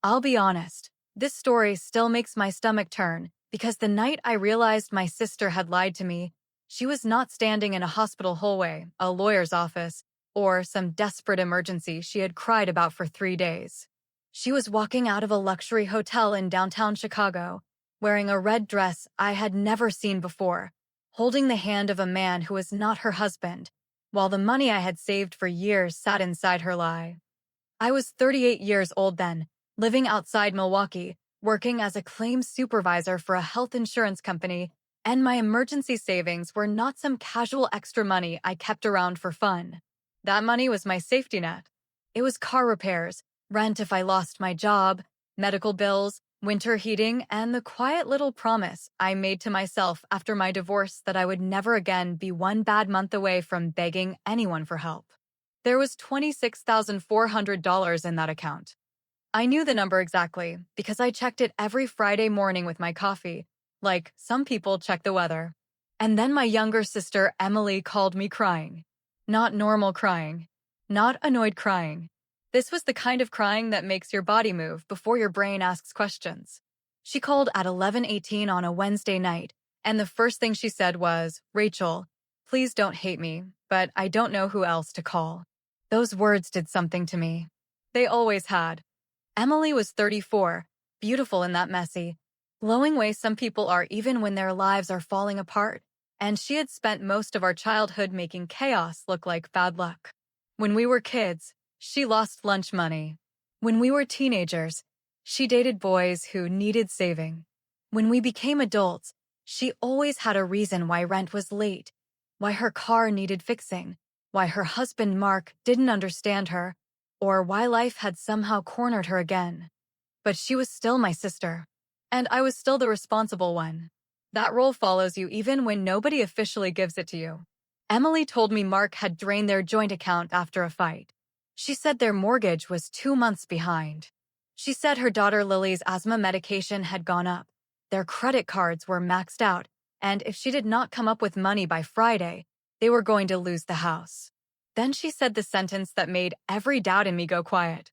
I'll be honest, this story still makes my stomach turn because the night I realized my sister had lied to me, she was not standing in a hospital hallway, a lawyer's office, or some desperate emergency she had cried about for 3 days. She was walking out of a luxury hotel in downtown Chicago, wearing a red dress I had never seen before, holding the hand of a man who was not her husband, while the money I had saved for years sat inside her lie. I was 38 years old then, living outside Milwaukee, working as a claims supervisor for a health insurance company, and my emergency savings were not some casual extra money I kept around for fun. That money was my safety net. It was car repairs, rent if I lost my job, medical bills, winter heating, and the quiet little promise I made to myself after my divorce that I would never again be one bad month away from begging anyone for help. There was $26,400 in that account. I knew the number exactly because I checked it every Friday morning with my coffee, like some people check the weather. And then my younger sister, Emily, called me crying. Not normal crying. Not annoyed crying. This was the kind of crying that makes your body move before your brain asks questions. She called at 11:18 on a Wednesday night, and the first thing she said was, "Rachel, please don't hate me, but I don't know who else to call." Those words did something to me. They always had. Emily was 34, beautiful in that messy, glowing way some people are even when their lives are falling apart, and she had spent most of our childhood making chaos look like bad luck. When we were kids, she lost lunch money. When we were teenagers, she dated boys who needed saving. When we became adults, she always had a reason why rent was late, why her car needed fixing, why her husband Mark didn't understand her, or why life had somehow cornered her again. But she was still my sister, and I was still the responsible one. That role follows you even when nobody officially gives it to you. Emily told me Mark had drained their joint account after a fight. She said their mortgage was 2 months behind. She said her daughter Lily's asthma medication had gone up. Their credit cards were maxed out, and if she did not come up with money by Friday, they were going to lose the house. Then she said the sentence that made every doubt in me go quiet.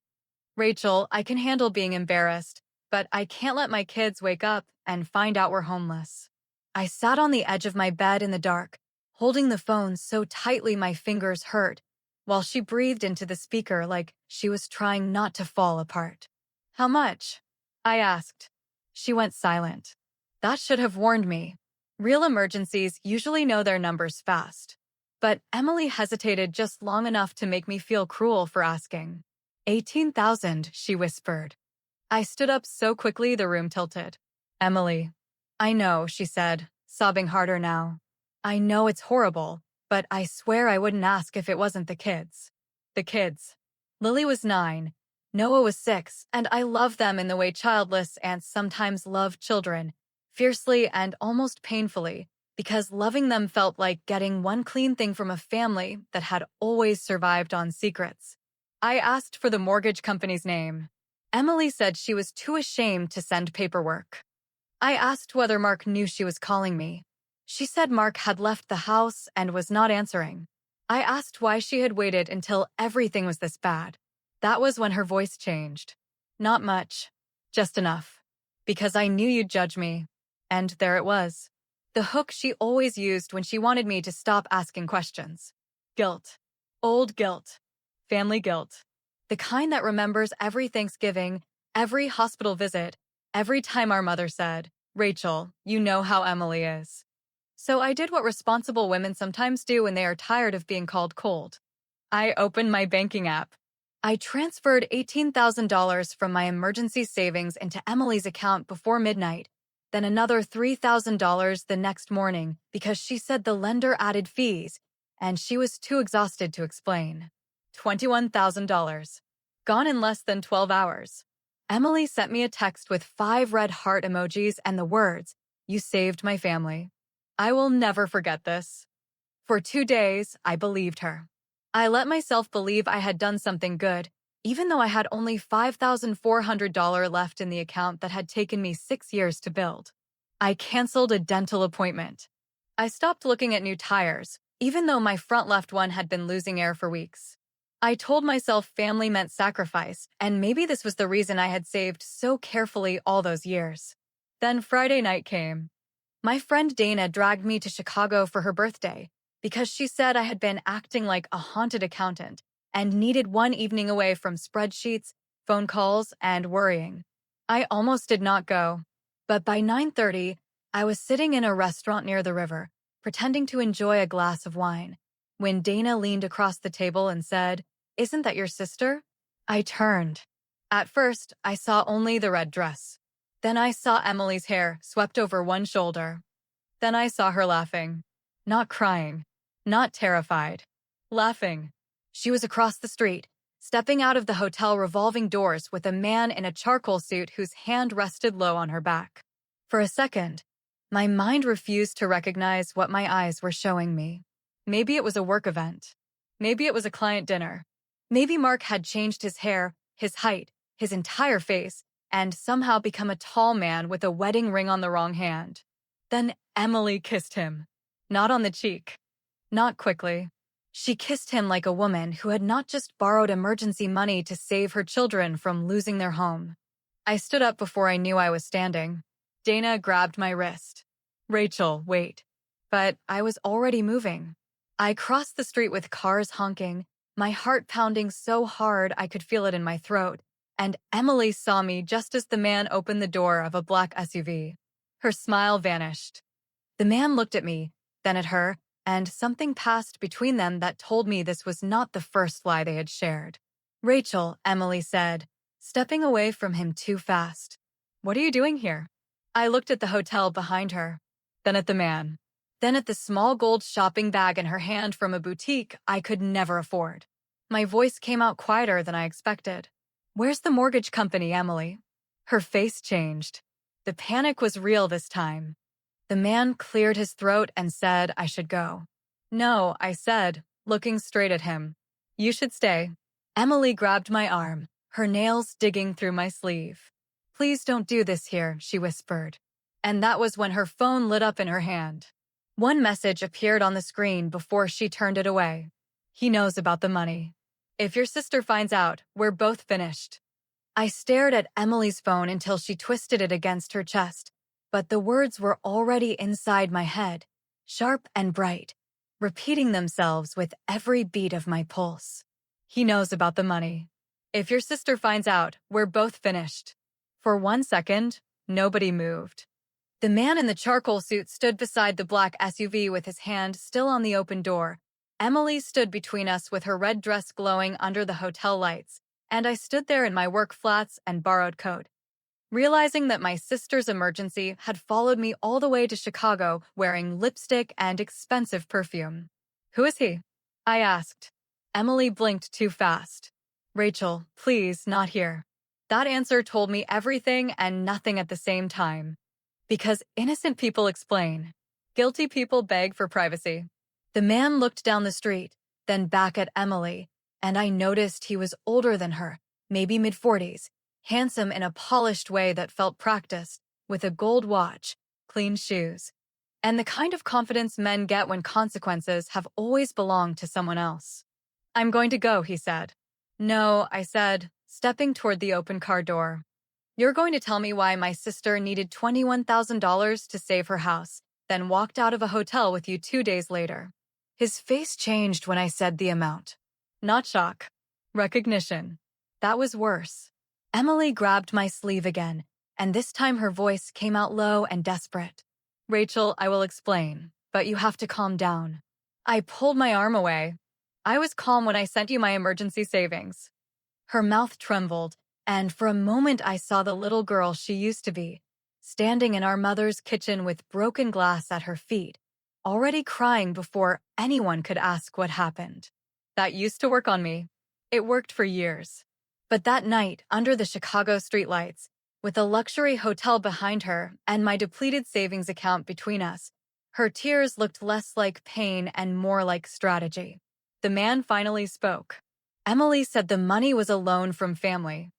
"Rachel, I can handle being embarrassed, but I can't let my kids wake up and find out we're homeless." I sat on the edge of my bed in the dark, holding the phone so tightly my fingers hurt, while she breathed into the speaker like she was trying not to fall apart. "How much?" I asked. She went silent. That should have warned me. Real emergencies usually know their numbers fast. But Emily hesitated just long enough to make me feel cruel for asking. 18,000, she whispered. I stood up so quickly the room tilted. "Emily." "I know," she said, sobbing harder now. "I know it's horrible, but I swear I wouldn't ask if it wasn't the kids." The kids. Lily was 9, Noah was 6, and I love them in the way childless aunts sometimes love children, fiercely and almost painfully, because loving them felt like getting one clean thing from a family that had always survived on secrets. I asked for the mortgage company's name. Emily said she was too ashamed to send paperwork. I asked whether Mark knew she was calling me. She said Mark had left the house and was not answering. I asked why she had waited until everything was this bad. That was when her voice changed. "Not much. Just enough. Because I knew you'd judge me." And there it was. The hook she always used when she wanted me to stop asking questions. Guilt. Old guilt. Family guilt. The kind that remembers every Thanksgiving, every hospital visit, every time our mother said, "Rachel, you know how Emily is." So I did what responsible women sometimes do when they are tired of being called cold. I opened my banking app. I transferred $18,000 from my emergency savings into Emily's account before midnight, then another $3,000 the next morning because she said the lender added fees, and she was too exhausted to explain. $21,000. Gone in less than 12 hours. Emily sent me a text with 5 red heart emojis and the words, "You saved my family." I will never forget this. For 2 days, I believed her. I let myself believe I had done something good, even though I had only $5,400 left in the account that had taken me 6 years to build. I canceled a dental appointment. I stopped looking at new tires, even though my front left one had been losing air for weeks. I told myself family meant sacrifice, and maybe this was the reason I had saved so carefully all those years. Then Friday night came. My friend Dana dragged me to Chicago for her birthday because she said I had been acting like a haunted accountant and needed one evening away from spreadsheets, phone calls, and worrying. I almost did not go, but by 9:30, I was sitting in a restaurant near the river, pretending to enjoy a glass of wine, when Dana leaned across the table and said, "Isn't that your sister?" I turned. At first, I saw only the red dress. Then I saw Emily's hair swept over one shoulder. Then I saw her laughing. Not crying. Not terrified. Laughing. She was across the street, stepping out of the hotel revolving doors with a man in a charcoal suit whose hand rested low on her back. For a second, my mind refused to recognize what my eyes were showing me. Maybe it was a work event. Maybe it was a client dinner. Maybe Mark had changed his hair, his height, his entire face, and somehow become a tall man with a wedding ring on the wrong hand. Then Emily kissed him. Not on the cheek. Not quickly. She kissed him like a woman who had not just borrowed emergency money to save her children from losing their home. I stood up before I knew I was standing. Dana grabbed my wrist. "Rachel, wait." But I was already moving. I crossed the street with cars honking, my heart pounding so hard I could feel it in my throat, and Emily saw me just as the man opened the door of a black SUV. Her smile vanished. The man looked at me, then at her, and something passed between them that told me this was not the first lie they had shared. "Rachel," Emily said, stepping away from him too fast. "What are you doing here?" I looked at the hotel behind her, then at the man, then at the small gold shopping bag in her hand from a boutique I could never afford. My voice came out quieter than I expected. "Where's the mortgage company, Emily?" Her face changed. The panic was real this time. The man cleared his throat and said I should go. "No," I said, looking straight at him. "You should stay." Emily grabbed my arm, her nails digging through my sleeve. "Please don't do this here," she whispered. And that was when her phone lit up in her hand. One message appeared on the screen before she turned it away. "He knows about the money. If your sister finds out, we're both finished." I stared at Emily's phone until she twisted it against her chest, but the words were already inside my head, sharp and bright, repeating themselves with every beat of my pulse. "He knows about the money. If your sister finds out, we're both finished." For 1 second, nobody moved. The man in the charcoal suit stood beside the black SUV with his hand still on the open door. Emily stood between us with her red dress glowing under the hotel lights, and I stood there in my work flats and borrowed coat, realizing that my sister's emergency had followed me all the way to Chicago wearing lipstick and expensive perfume. "Who is he?" I asked. Emily blinked too fast. "Rachel, please, not here." That answer told me everything and nothing at the same time. Because innocent people explain. Guilty people beg for privacy. The man looked down the street, then back at Emily, and I noticed he was older than her, maybe mid-40s, handsome in a polished way that felt practiced, with a gold watch, clean shoes, and the kind of confidence men get when consequences have always belonged to someone else. "I'm going to go," he said. "No," I said, stepping toward the open car door. "You're going to tell me why my sister needed $21,000 to save her house, then walked out of a hotel with you 2 days later." His face changed when I said the amount. Not shock. Recognition. That was worse. Emily grabbed my sleeve again, and this time her voice came out low and desperate. "Rachel, I will explain, but you have to calm down." I pulled my arm away. "I was calm when I sent you my emergency savings." Her mouth trembled, and for a moment I saw the little girl she used to be, standing in our mother's kitchen with broken glass at her feet, already crying before anyone could ask what happened. That used to work on me. It worked for years. But that night, under the Chicago streetlights, with a luxury hotel behind her and my depleted savings account between us, her tears looked less like pain and more like strategy. The man finally spoke. Emily said the money was a loan from family.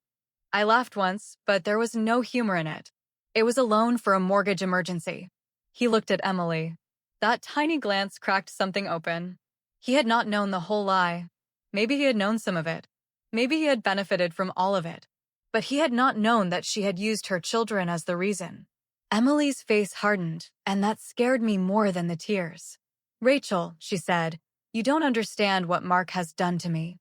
I laughed once, but there was no humor in it. It was a loan for a mortgage emergency. He looked at Emily. That tiny glance cracked something open. He had not known the whole lie. Maybe he had known some of it. Maybe he had benefited from all of it. But he had not known that she had used her children as the reason. Emily's face hardened, and that scared me more than the tears. "Rachel," she said, "you don't understand what Mark has done to me."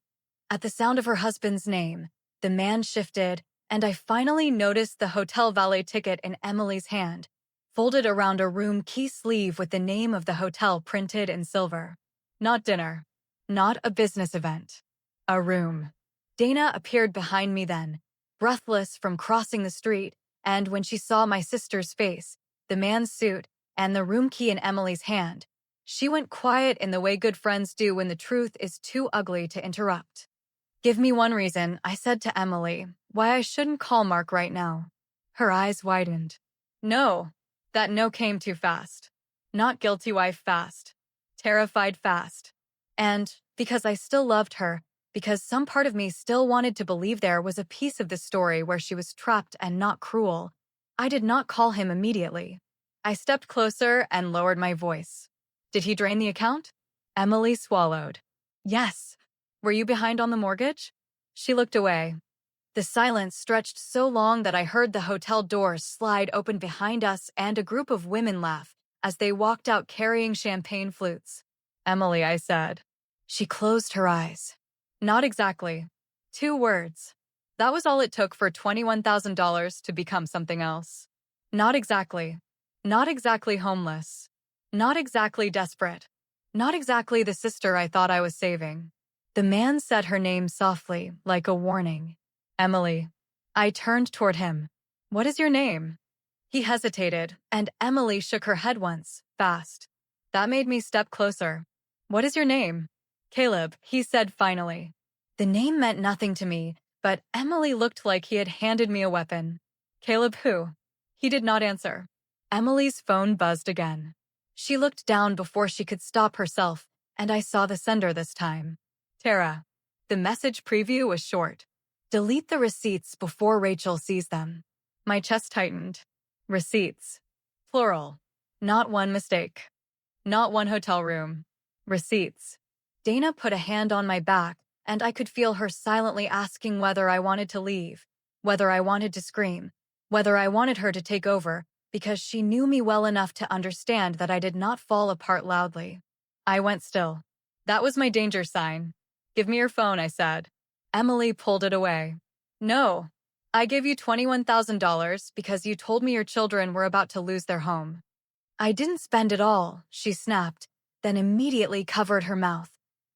At the sound of her husband's name, the man shifted, and I finally noticed the hotel valet ticket in Emily's hand, folded around a room key sleeve with the name of the hotel printed in silver. Not dinner. Not a business event. A room. Dana appeared behind me then, breathless from crossing the street, and when she saw my sister's face, the man's suit, and the room key in Emily's hand, she went quiet in the way good friends do when the truth is too ugly to interrupt. "Give me one reason," I said to Emily, "why I shouldn't call Mark right now." Her eyes widened. No. That no came too fast. Not guilty wife fast. Terrified fast. And because I still loved her, because some part of me still wanted to believe there was a piece of the story where she was trapped and not cruel, I did not call him immediately. I stepped closer and lowered my voice. "Did he drain the account?" Emily swallowed. "Yes." "Were you behind on the mortgage?" She looked away. The silence stretched so long that I heard the hotel doors slide open behind us and a group of women laugh as they walked out carrying champagne flutes. "Emily," I said. She closed her eyes. "Not exactly. 2 words. That was all it took for $21,000 to become something else. Not exactly. Not exactly homeless. Not exactly desperate. Not exactly the sister I thought I was saving." The man said her name softly, like a warning. "Emily." I turned toward him. "What is your name?" He hesitated, and Emily shook her head once, fast. That made me step closer. "What is your name?" "Caleb," he said finally. The name meant nothing to me, but Emily looked like he had handed me a weapon. "Caleb who?" He did not answer. Emily's phone buzzed again. She looked down before she could stop herself, and I saw the sender this time. Tara. The message preview was short. "Delete the receipts before Rachel sees them." My chest tightened. Receipts. Plural. Not one mistake. Not one hotel room. Receipts. Dana put a hand on my back, and I could feel her silently asking whether I wanted to leave, whether I wanted to scream, whether I wanted her to take over, because she knew me well enough to understand that I did not fall apart loudly. I went still. That was my danger sign. "Give me your phone," I said. Emily pulled it away. "No. I gave you $21,000 because you told me your children were about to lose their home." "I didn't spend it all," she snapped, then immediately covered her mouth,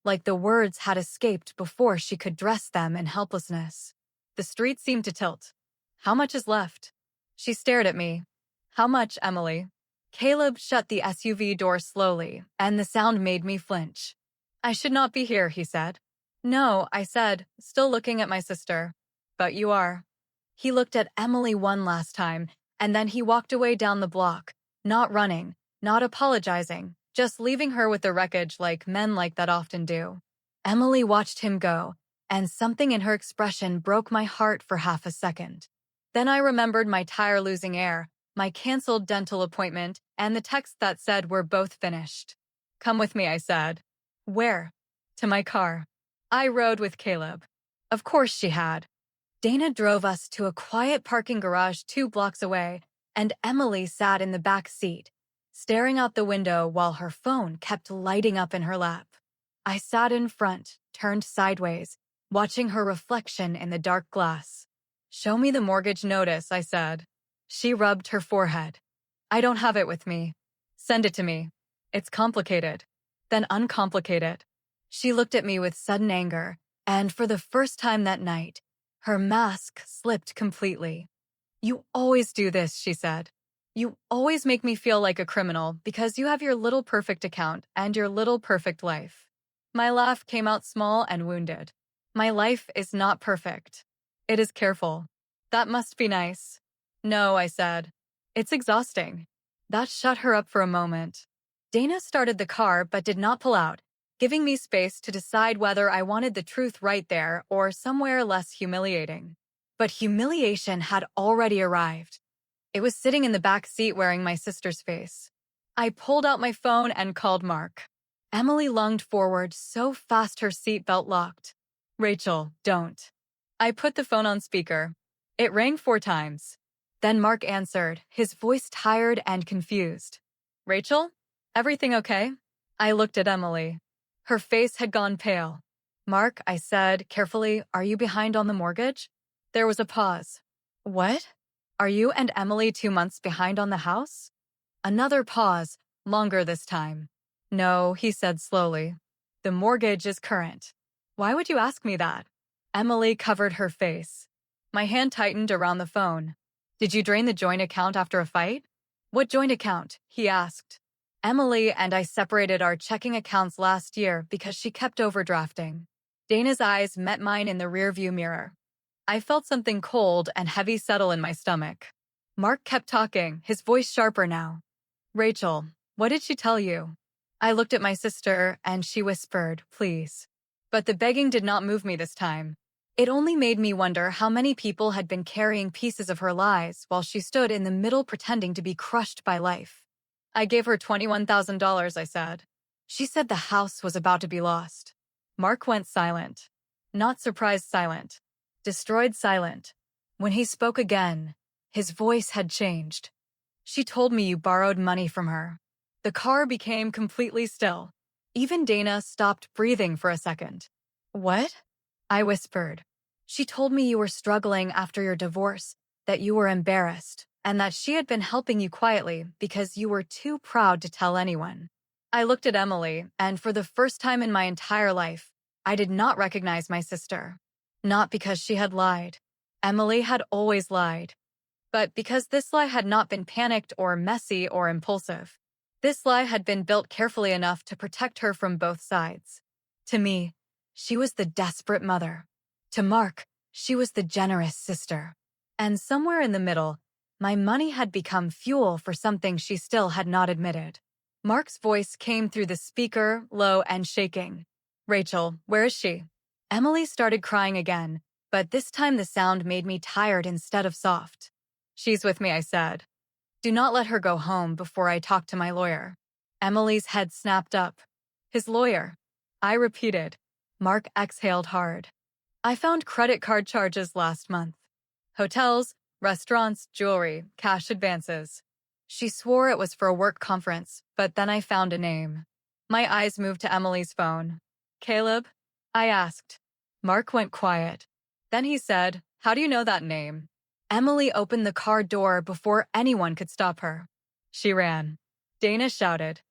like the words had escaped before she could dress them in helplessness. The street seemed to tilt. "How much is left?" She stared at me. "How much, Emily?" Caleb shut the SUV door slowly, and the sound made me flinch. "I should not be here," he said. "No," I said, still looking at my sister. "But you are." He looked at Emily one last time, and then he walked away down the block, not running, not apologizing, just leaving her with the wreckage like men like that often do. Emily watched him go, and something in her expression broke my heart for half a second. Then I remembered my tire-losing air, my canceled dental appointment, and the text that said we're both finished. "Come with me," I said. "Where?" "To my car." I rode with Caleb. Of course she had. Dana drove us to a quiet parking garage 2 blocks away, and Emily sat in the back seat, staring out the window while her phone kept lighting up in her lap. I sat in front, turned sideways, watching her reflection in the dark glass. "Show me the mortgage notice," I said. She rubbed her forehead. "I don't have it with me." "Send it to me." "It's complicated." "Then uncomplicate it." She looked at me with sudden anger, and for the first time that night, her mask slipped completely. "You always do this," she said. "You always make me feel like a criminal because you have your little perfect account and your little perfect life." My laugh came out small and wounded. "My life is not perfect. It is careful." "That must be nice." "No," I said. "It's exhausting." That shut her up for a moment. Dana started the car but did not pull out, giving me space to decide whether I wanted the truth right there or somewhere less humiliating. But humiliation had already arrived. It was sitting in the back seat wearing my sister's face. I pulled out my phone and called Mark. Emily lunged forward so fast her seatbelt locked. Rachel, don't. I put the phone on speaker. It rang 4 times. Then Mark answered, his voice tired and confused. Rachel? Everything okay? I looked at Emily. Her face had gone pale. Mark, I said, carefully, are you behind on the mortgage? There was a pause. What? Are you and Emily 2 months behind on the house? Another pause, longer this time. No, he said slowly. The mortgage is current. Why would you ask me that? Emily covered her face. My hand tightened around the phone. Did you drain the joint account after a fight? What joint account? He asked. Emily and I separated our checking accounts last year because she kept overdrafting. Dana's eyes met mine in the rearview mirror. I felt something cold and heavy settle in my stomach. Mark kept talking, his voice sharper now. Rachel, what did she tell you? I looked at my sister and she whispered, please. But the begging did not move me this time. It only made me wonder how many people had been carrying pieces of her lies while she stood in the middle pretending to be crushed by life. I gave her $21,000, I said. She said the house was about to be lost. Mark went silent. Not surprised silent. Destroyed silent. When he spoke again, his voice had changed. She told me you borrowed money from her. The car became completely still. Even Dana stopped breathing for a second. What? I whispered. She told me you were struggling after your divorce, that you were embarrassed, and that she had been helping you quietly because you were too proud to tell anyone. I looked at Emily, and for the first time in my entire life, I did not recognize my sister. Not because she had lied. Emily had always lied. But because this lie had not been panicked or messy or impulsive. This lie had been built carefully enough to protect her from both sides. To me, she was the desperate mother. To Mark, she was the generous sister. And somewhere in the middle, my money had become fuel for something she still had not admitted. Mark's voice came through the speaker, low and shaking. Rachel, where is she? Emily started crying again, but this time the sound made me tired instead of soft. She's with me, I said. Do not let her go home before I talk to my lawyer. Emily's head snapped up. His lawyer. I repeated. Mark exhaled hard. I found credit card charges last month. Hotels, restaurants, jewelry, cash advances. She swore it was for a work conference, but then I found a name. My eyes moved to Emily's phone. Caleb? I asked. Mark went quiet. Then he said, how do you know that name? Emily opened the car door before anyone could stop her. She ran. Dana shouted.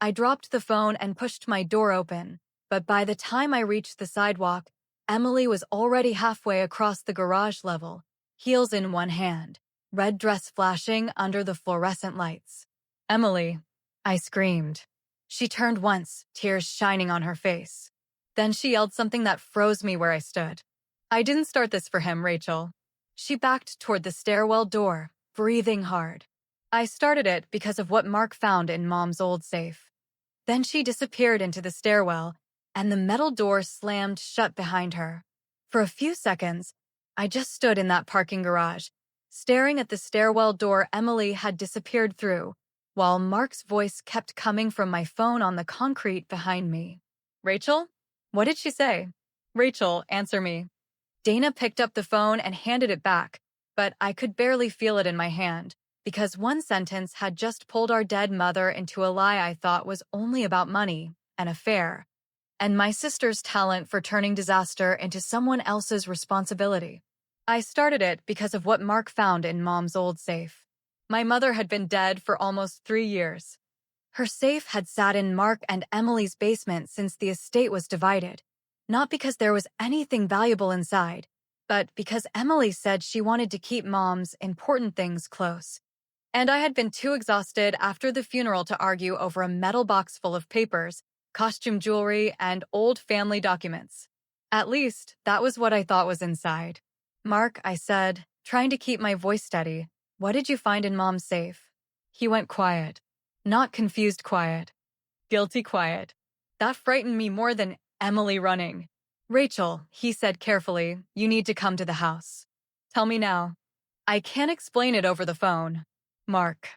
I dropped the phone and pushed my door open, but by the time I reached the sidewalk, Emily was already halfway across the garage level, heels in one hand, red dress flashing under the fluorescent lights. Emily, I screamed. She turned once, tears shining on her face. Then she yelled something that froze me where I stood. I didn't start this for him, Rachel. She backed toward the stairwell door, breathing hard. I started it because of what Mark found in Mom's old safe. Then she disappeared into the stairwell, and the metal door slammed shut behind her. For a few seconds, I just stood in that parking garage, staring at the stairwell door Emily had disappeared through, while Mark's voice kept coming from my phone on the concrete behind me. Rachel? What did she say? Rachel, answer me. Dana picked up the phone and handed it back, but I could barely feel it in my hand, because one sentence had just pulled our dead mother into a lie I thought was only about money, an affair, and my sister's talent for turning disaster into someone else's responsibility. I started it because of what Mark found in Mom's old safe. My mother had been dead for almost 3 years. Her safe had sat in Mark and Emily's basement since the estate was divided, not because there was anything valuable inside, but because Emily said she wanted to keep Mom's important things close. And I had been too exhausted after the funeral to argue over a metal box full of papers, costume jewelry, and old family documents. At least, that was what I thought was inside. Mark, I said, trying to keep my voice steady, what did you find in Mom's safe? He went quiet. Not confused quiet. Guilty quiet. That frightened me more than Emily running. Rachel, he said carefully, you need to come to the house. Tell me now. I can't explain it over the phone. Mark.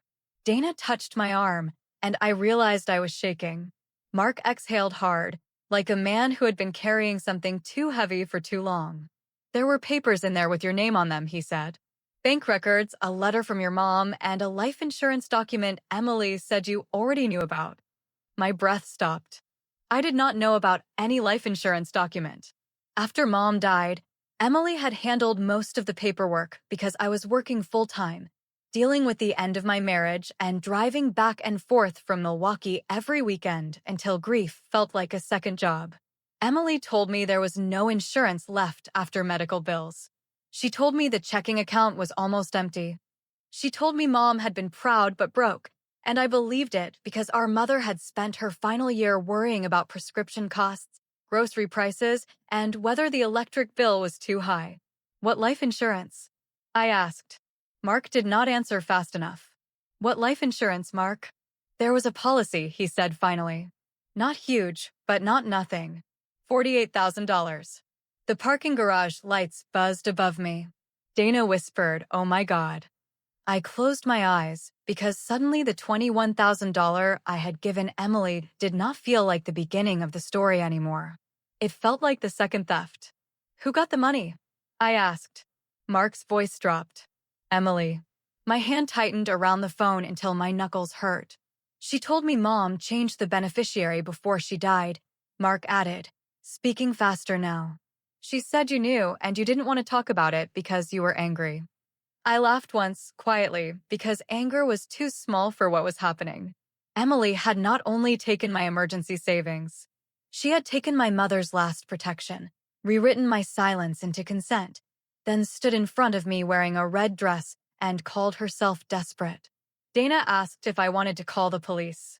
Dana touched my arm, and I realized I was shaking. Mark exhaled hard, like a man who had been carrying something too heavy for too long. There were papers in there with your name on them, he said. Bank records, a letter from your mom, and a life insurance document Emily said you already knew about. My breath stopped. I did not know about any life insurance document. After Mom died, Emily had handled most of the paperwork because I was working full-time, dealing with the end of my marriage and driving back and forth from Milwaukee every weekend until grief felt like a second job. Emily told me there was no insurance left after medical bills. She told me the checking account was almost empty. She told me Mom had been proud but broke, and I believed it because our mother had spent her final year worrying about prescription costs, grocery prices, and whether the electric bill was too high. What life insurance? I asked. Mark did not answer fast enough. What life insurance, Mark? There was a policy, he said finally. Not huge, but not nothing. $48,000. The parking garage lights buzzed above me. Dana whispered, "Oh my God." I closed my eyes because suddenly the $21,000 I had given Emily did not feel like the beginning of the story anymore. It felt like the second theft. Who got the money? I asked. Mark's voice dropped. Emily. My hand tightened around the phone until my knuckles hurt. She told me Mom changed the beneficiary before she died, Mark added, speaking faster now. She said you knew and you didn't want to talk about it because you were angry. I laughed once, quietly, because anger was too small for what was happening. Emily had not only taken my emergency savings, she had taken my mother's last protection, rewritten my silence into consent, then stood in front of me wearing a red dress and called herself desperate. Dana asked if I wanted to call the police.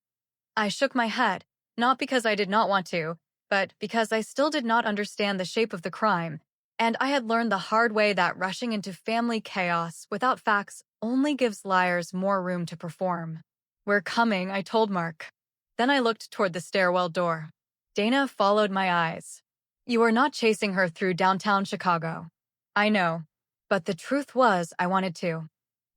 I shook my head, not because I did not want to, but because I still did not understand the shape of the crime, and I had learned the hard way that rushing into family chaos without facts only gives liars more room to perform. We're coming, I told Mark. Then I looked toward the stairwell door. Dana followed my eyes. You are not chasing her through downtown Chicago. I know, but the truth was I wanted to.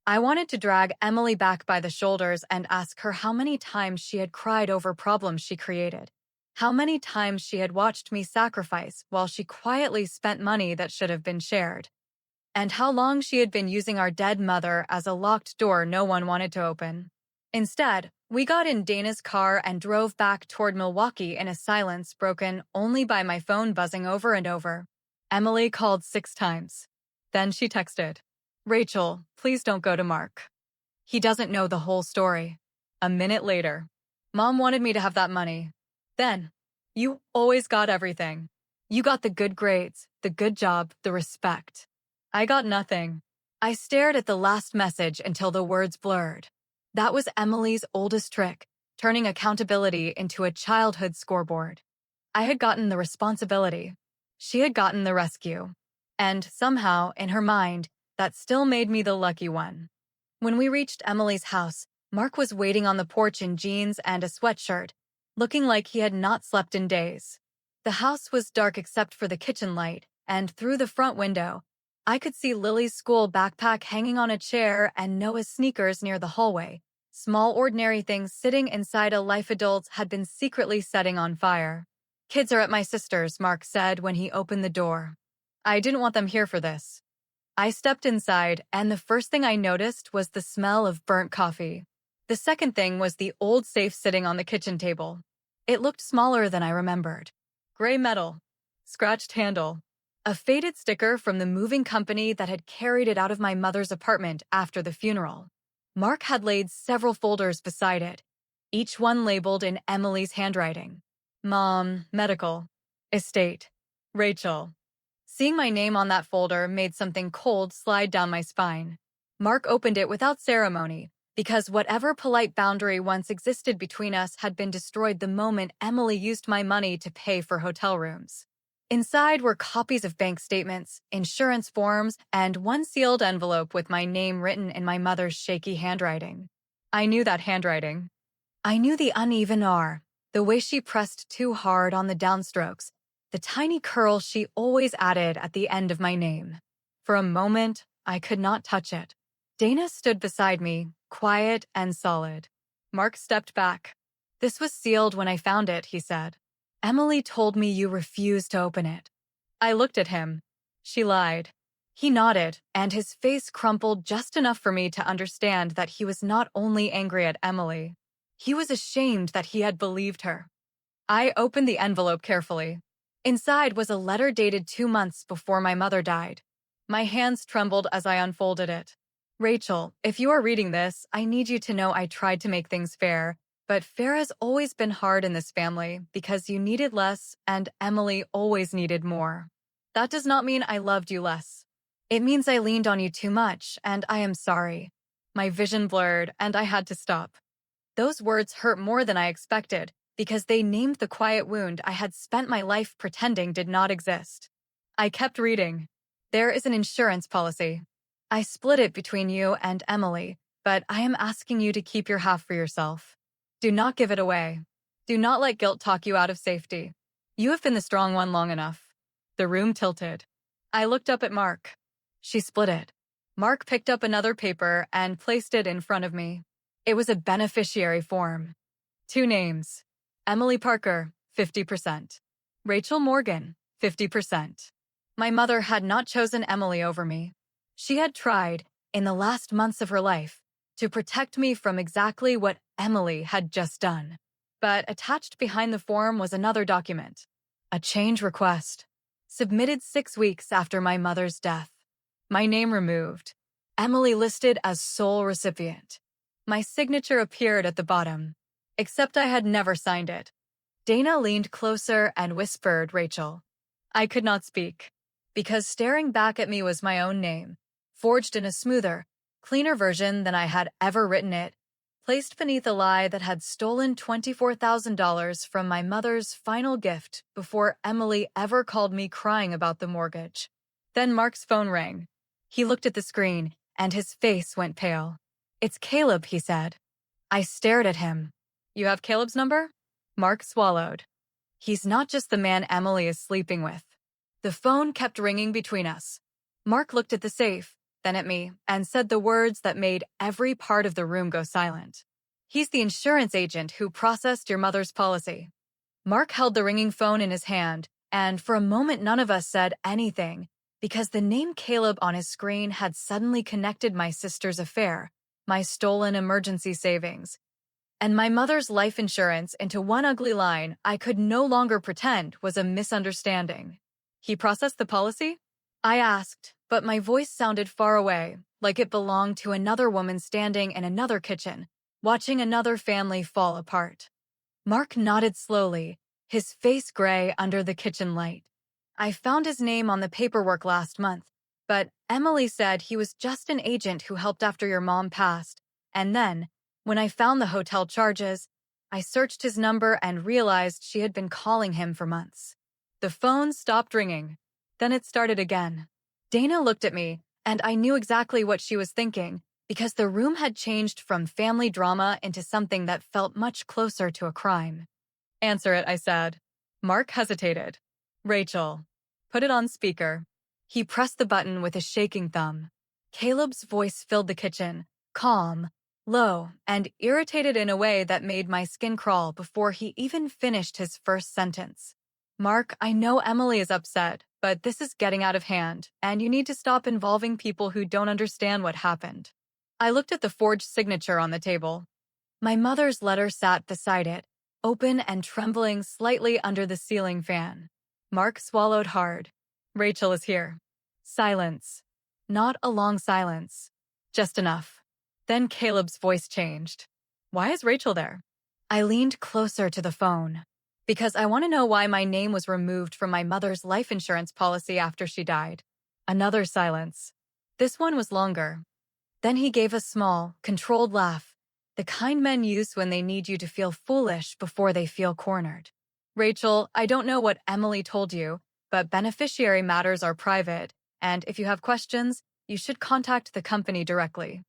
I wanted to drag Emily back by the shoulders and ask her how many times she had cried over problems she created. How many times she had watched me sacrifice while she quietly spent money that should have been shared. And how long she had been using our dead mother as a locked door no one wanted to open. Instead, we got in Dana's car and drove back toward Milwaukee in a silence broken only by my phone buzzing over and over. Emily called 6 times. Then she texted, Rachel, please don't go to Mark. He doesn't know the whole story. A minute later, Mom wanted me to have that money. Then, you always got everything. You got the good grades, the good job, the respect. I got nothing. I stared at the last message until the words blurred. That was Emily's oldest trick, turning accountability into a childhood scoreboard. I had gotten the responsibility. She had gotten the rescue. And somehow, in her mind, that still made me the lucky one. When we reached Emily's house, Mark was waiting on the porch in jeans and a sweatshirt, looking like he had not slept in days. The house was dark except for the kitchen light, and through the front window, I could see Lily's school backpack hanging on a chair and Noah's sneakers near the hallway. Small ordinary things sitting inside a life adults had been secretly setting on fire. Kids are at my sister's, Mark said when he opened the door. I didn't want them here for this. I stepped inside, and the first thing I noticed was the smell of burnt coffee. The second thing was the old safe sitting on the kitchen table. It looked smaller than I remembered. Gray metal. Scratched handle. A faded sticker from the moving company that had carried it out of my mother's apartment after the funeral. Mark had laid several folders beside it, each one labeled in Emily's handwriting. Mom, medical, estate, Rachel. Seeing my name on that folder made something cold slide down my spine. Mark opened it without ceremony, because whatever polite boundary once existed between us had been destroyed the moment Emily used my money to pay for hotel rooms. Inside were copies of bank statements, insurance forms, and one sealed envelope with my name written in my mother's shaky handwriting. I knew that handwriting. I knew the uneven R, the way she pressed too hard on the downstrokes, the tiny curl she always added at the end of my name. For a moment, I could not touch it. Dana stood beside me, quiet and solid. Mark stepped back. This was sealed when I found it, he said. Emily told me you refused to open it. I looked at him. She lied. He nodded, and his face crumpled just enough for me to understand that he was not only angry at Emily. He was ashamed that he had believed her. I opened the envelope carefully. Inside was a letter dated 2 months before my mother died. My hands trembled as I unfolded it. Rachel, if you are reading this, I need you to know I tried to make things fair, but fair has always been hard in this family because you needed less and Emily always needed more. That does not mean I loved you less. It means I leaned on you too much, and I am sorry. My vision blurred, and I had to stop. Those words hurt more than I expected, because they named the quiet wound I had spent my life pretending did not exist. I kept reading. There is an insurance policy. I split it between you and Emily, but I am asking you to keep your half for yourself. Do not give it away. Do not let guilt talk you out of safety. You have been the strong one long enough. The room tilted. I looked up at Mark. She split it. Mark picked up another paper and placed it in front of me. It was a beneficiary form. 2 names. Emily Parker, 50%. Rachel Morgan, 50%. My mother had not chosen Emily over me. She had tried, in the last months of her life, to protect me from exactly what Emily had just done. But attached behind the form was another document. A change request. Submitted 6 weeks after my mother's death. My name removed. Emily listed as sole recipient. My signature appeared at the bottom, except I had never signed it. Dana leaned closer and whispered, Rachel. I could not speak, because staring back at me was my own name, forged in a smoother, cleaner version than I had ever written it, placed beneath a lie that had stolen $24,000 from my mother's final gift before Emily ever called me crying about the mortgage. Then Mark's phone rang. He looked at the screen, and his face went pale. It's Caleb, he said. I stared at him. You have Caleb's number? Mark swallowed. He's not just the man Emily is sleeping with. The phone kept ringing between us. Mark looked at the safe, then at me, and said the words that made every part of the room go silent. He's the insurance agent who processed your mother's policy. Mark held the ringing phone in his hand, and for a moment none of us said anything, because the name Caleb on his screen had suddenly connected my sister's affair, my stolen emergency savings, and my mother's life insurance into one ugly line I could no longer pretend was a misunderstanding. He processed the policy? I asked, but my voice sounded far away, like it belonged to another woman standing in another kitchen, watching another family fall apart. Mark nodded slowly, his face gray under the kitchen light. I found his name on the paperwork last month, but Emily said he was just an agent who helped after your mom passed, and then, when I found the hotel charges, I searched his number and realized she had been calling him for months. The phone stopped ringing. Then it started again. Dana looked at me, and I knew exactly what she was thinking, because the room had changed from family drama into something that felt much closer to a crime. Answer it, I said. Mark hesitated. Rachel. Put it on speaker. He pressed the button with a shaking thumb. Caleb's voice filled the kitchen, calm, low, and irritated in a way that made my skin crawl before he even finished his first sentence. Mark, I know Emily is upset, but this is getting out of hand, and you need to stop involving people who don't understand what happened. I looked at the forged signature on the table. My mother's letter sat beside it, open and trembling slightly under the ceiling fan. Mark swallowed hard. Rachel is here. Silence. Not a long silence. Just enough. Then Caleb's voice changed. Why is Rachel there? I leaned closer to the phone. Because I want to know why my name was removed from my mother's life insurance policy after she died. Another silence. This one was longer. Then he gave a small, controlled laugh, the kind men use when they need you to feel foolish before they feel cornered. Rachel, I don't know what Emily told you, but beneficiary matters are private, and if you have questions, you should contact the company directly.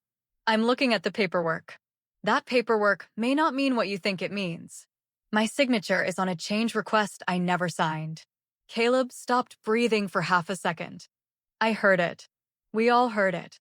I'm looking at the paperwork. That paperwork may not mean what you think it means. My signature is on a change request I never signed. Caleb stopped breathing for half a second. I heard it. We all heard it.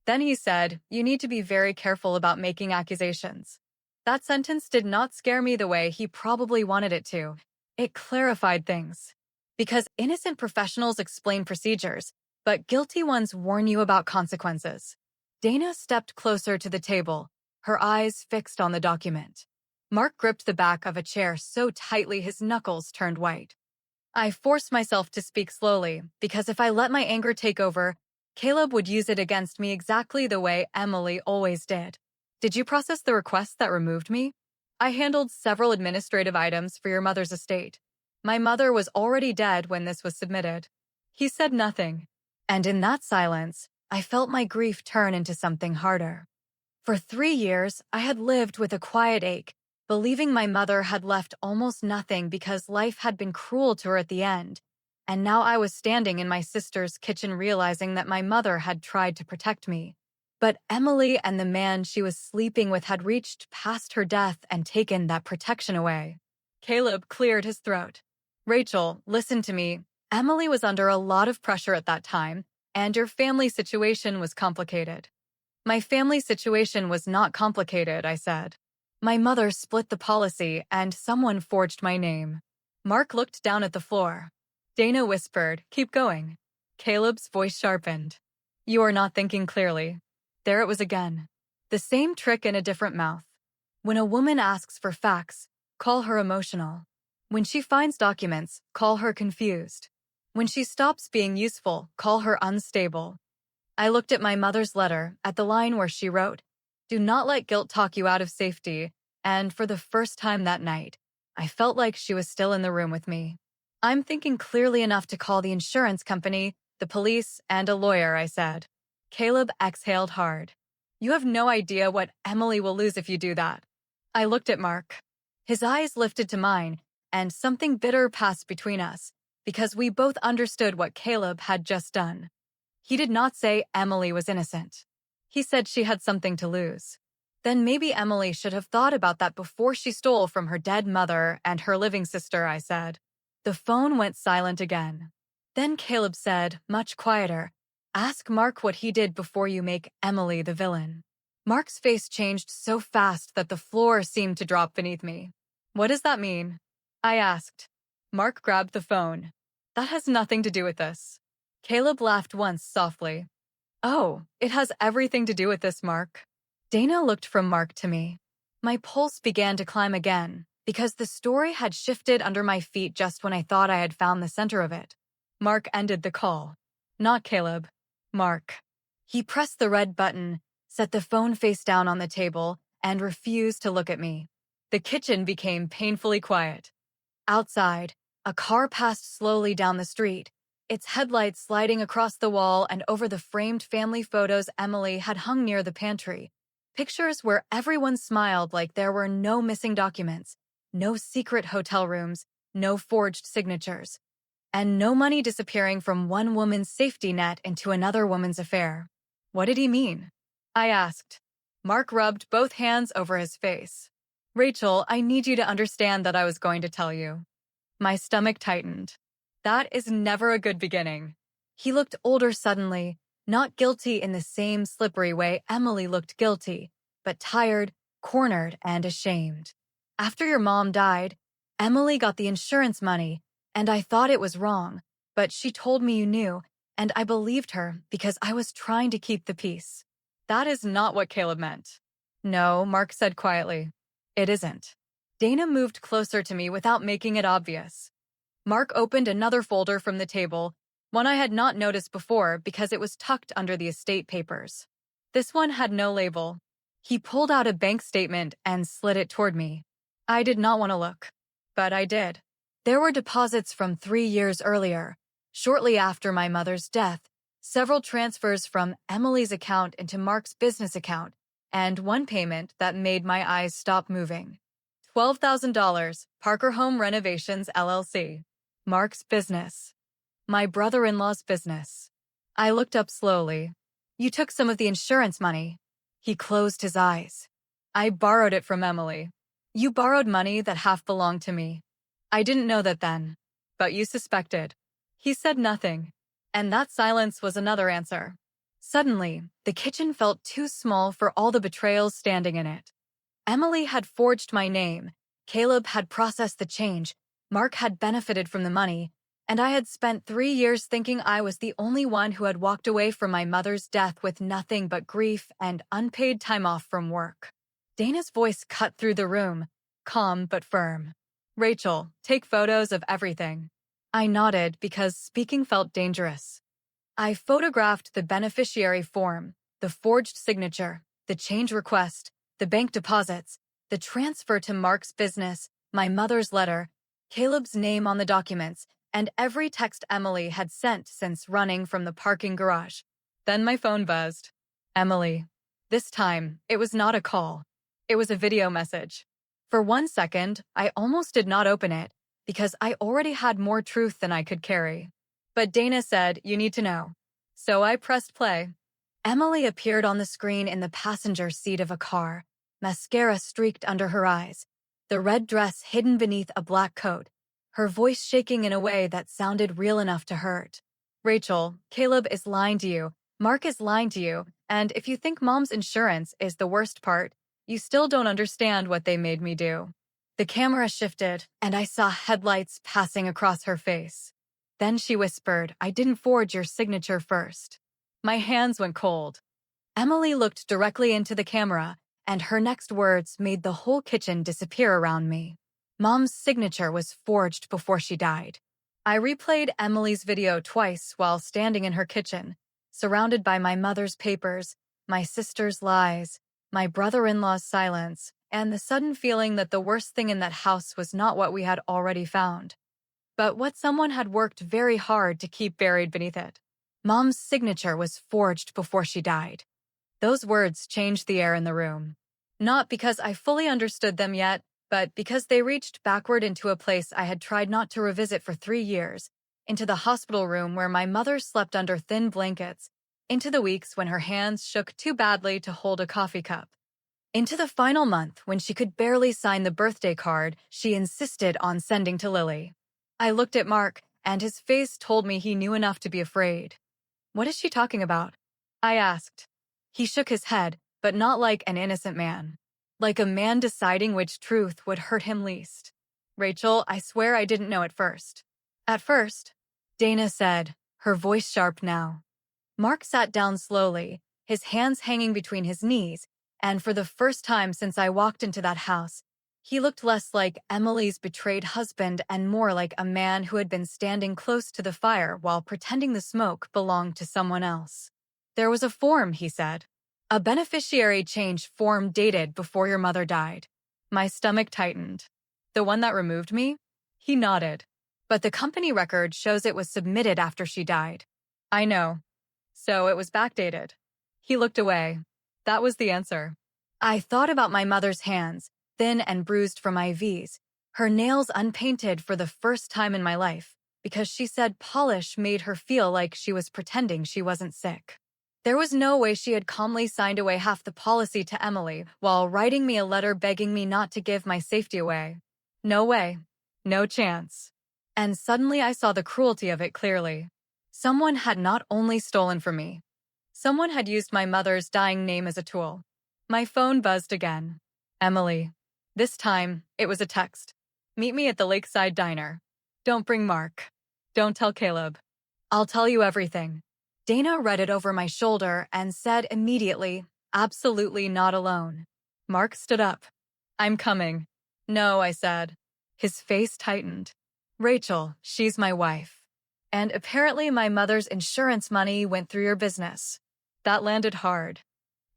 Then he said, you need to be very careful about making accusations. That sentence did not scare me the way he probably wanted it to. It clarified things. Because innocent professionals explain procedures, but guilty ones warn you about consequences. Dana stepped closer to the table, her eyes fixed on the document. Mark gripped the back of a chair so tightly his knuckles turned white. I forced myself to speak slowly, because if I let my anger take over, Caleb would use it against me exactly the way Emily always did. Did you process the request that removed me? I handled several administrative items for your mother's estate. My mother was already dead when this was submitted. He said nothing. And in that silence, I felt my grief turn into something harder. For 3 years, I had lived with a quiet ache, believing my mother had left almost nothing because life had been cruel to her at the end. And now I was standing in my sister's kitchen realizing that my mother had tried to protect me. But Emily and the man she was sleeping with had reached past her death and taken that protection away. Caleb cleared his throat. Rachel, listen to me. Emily was under a lot of pressure at that time, and your family situation was complicated. My family situation was not complicated, I said. My mother split the policy, and someone forged my name. Mark looked down at the floor. Dana whispered, keep going. Caleb's voice sharpened. You are not thinking clearly. There it was again. The same trick in a different mouth. When a woman asks for facts, call her emotional. When she finds documents, call her confused. When she stops being useful, call her unstable. I looked at my mother's letter, at the line where she wrote, do not let guilt talk you out of safety, and for the first time that night, I felt like she was still in the room with me. I'm thinking clearly enough to call the insurance company, the police, and a lawyer, I said. Caleb exhaled hard. You have no idea what Emily will lose if you do that. I looked at Mark. His eyes lifted to mine, and something bitter passed between us, because we both understood what Caleb had just done. He did not say Emily was innocent. He said she had something to lose. Then maybe Emily should have thought about that before she stole from her dead mother and her living sister, I said. The phone went silent again. Then Caleb said, much quieter, ask Mark what he did before you make Emily the villain. Mark's face changed so fast that the floor seemed to drop beneath me. What does that mean? I asked. Mark grabbed the phone. That has nothing to do with this. Caleb laughed once softly. Oh, it has everything to do with this, Mark. Dana looked from Mark to me. My pulse began to climb again, because the story had shifted under my feet just when I thought I had found the center of it. Mark ended the call. Not Caleb. Mark. He pressed the red button, set the phone face down on the table, and refused to look at me. The kitchen became painfully quiet. Outside, a car passed slowly down the street, its headlights sliding across the wall and over the framed family photos Emily had hung near the pantry. Pictures where everyone smiled like there were no missing documents, no secret hotel rooms, no forged signatures, and no money disappearing from one woman's safety net into another woman's affair. What did he mean? I asked. Mark rubbed both hands over his face. Rachel, I need you to understand that I was going to tell you. My stomach tightened. That is never a good beginning. He looked older suddenly, not guilty in the same slippery way Emily looked guilty, but tired, cornered, and ashamed. After your mom died, Emily got the insurance money, and I thought it was wrong, but she told me you knew, and I believed her because I was trying to keep the peace. That is not what Caleb meant. No, Mark said quietly. It isn't. Dana moved closer to me without making it obvious. Mark opened another folder from the table, one I had not noticed before because it was tucked under the estate papers. This one had no label. He pulled out a bank statement and slid it toward me. I did not want to look, but I did. There were deposits from 3 years earlier, shortly after my mother's death, several transfers from Emily's account into Mark's business account, and one payment that made my eyes stop moving. $12,000, Parker Home Renovations, LLC. Mark's business. My brother-in-law's business. I looked up slowly. You took some of the insurance money. He closed his eyes. I borrowed it from Emily. You borrowed money that half belonged to me. I didn't know that then, but you suspected. He said nothing, and that silence was another answer. Suddenly, the kitchen felt too small for all the betrayals standing in it. Emily had forged my name, Caleb had processed the change, Mark had benefited from the money, and I had spent 3 years thinking I was the only one who had walked away from my mother's death with nothing but grief and unpaid time off from work. Dana's voice cut through the room, calm but firm. Rachel, take photos of everything. I nodded because speaking felt dangerous. I photographed the beneficiary form, the forged signature, the change request, the bank deposits, the transfer to Mark's business, my mother's letter, Caleb's name on the documents, and every text Emily had sent since running from the parking garage. Then my phone buzzed. Emily. This time, it was not a call. It was a video message. For 1 second, I almost did not open it, because I already had more truth than I could carry. But Dana said, "You need to know." So I pressed play. Emily appeared on the screen in the passenger seat of a car, mascara streaked under her eyes, the red dress hidden beneath a black coat, her voice shaking in a way that sounded real enough to hurt. Rachel, Caleb is lying to you, Mark is lying to you, and if you think Mom's insurance is the worst part, you still don't understand what they made me do. The camera shifted, and I saw headlights passing across her face. Then she whispered, "I didn't forge your signature first." My hands went cold. Emily looked directly into the camera, and her next words made the whole kitchen disappear around me. Mom's signature was forged before she died. I replayed Emily's video twice while standing in her kitchen, surrounded by my mother's papers, my sister's lies, my brother-in-law's silence, and the sudden feeling that the worst thing in that house was not what we had already found, but what someone had worked very hard to keep buried beneath it. Mom's signature was forged before she died. Those words changed the air in the room. Not because I fully understood them yet, but because they reached backward into a place I had tried not to revisit for 3 years, into the hospital room where my mother slept under thin blankets, into the weeks when her hands shook too badly to hold a coffee cup, into the final month when she could barely sign the birthday card she insisted on sending to Lily. I looked at Mark, and his face told me he knew enough to be afraid. "What is she talking about?" I asked. He shook his head, but not like an innocent man. Like a man deciding which truth would hurt him least. "Rachel, I swear I didn't know at first." "At first," Dana said, her voice sharp now. Mark sat down slowly, his hands hanging between his knees, and for the first time since I walked into that house, he looked less like Emily's betrayed husband and more like a man who had been standing close to the fire while pretending the smoke belonged to someone else. "There was a form," he said. "A beneficiary change form dated before your mother died." My stomach tightened. "The one that removed me?" He nodded. "But the company record shows it was submitted after she died." "I know. So it was backdated." He looked away. That was the answer. I thought about my mother's hands, thin and bruised from IVs, her nails unpainted for the first time in my life, because she said polish made her feel like she was pretending she wasn't sick. There was no way she had calmly signed away half the policy to Emily while writing me a letter begging me not to give my safety away. No way. No chance. And suddenly I saw the cruelty of it clearly. Someone had not only stolen from me. Someone had used my mother's dying name as a tool. My phone buzzed again. "Emily." This time, it was a text. "Meet me at the Lakeside Diner. Don't bring Mark. Don't tell Caleb. I'll tell you everything." Dana read it over my shoulder and said immediately, "Absolutely not alone." Mark stood up. "I'm coming." "No," I said. His face tightened. "Rachel, she's my wife. And apparently my mother's insurance money went through your business." That landed hard.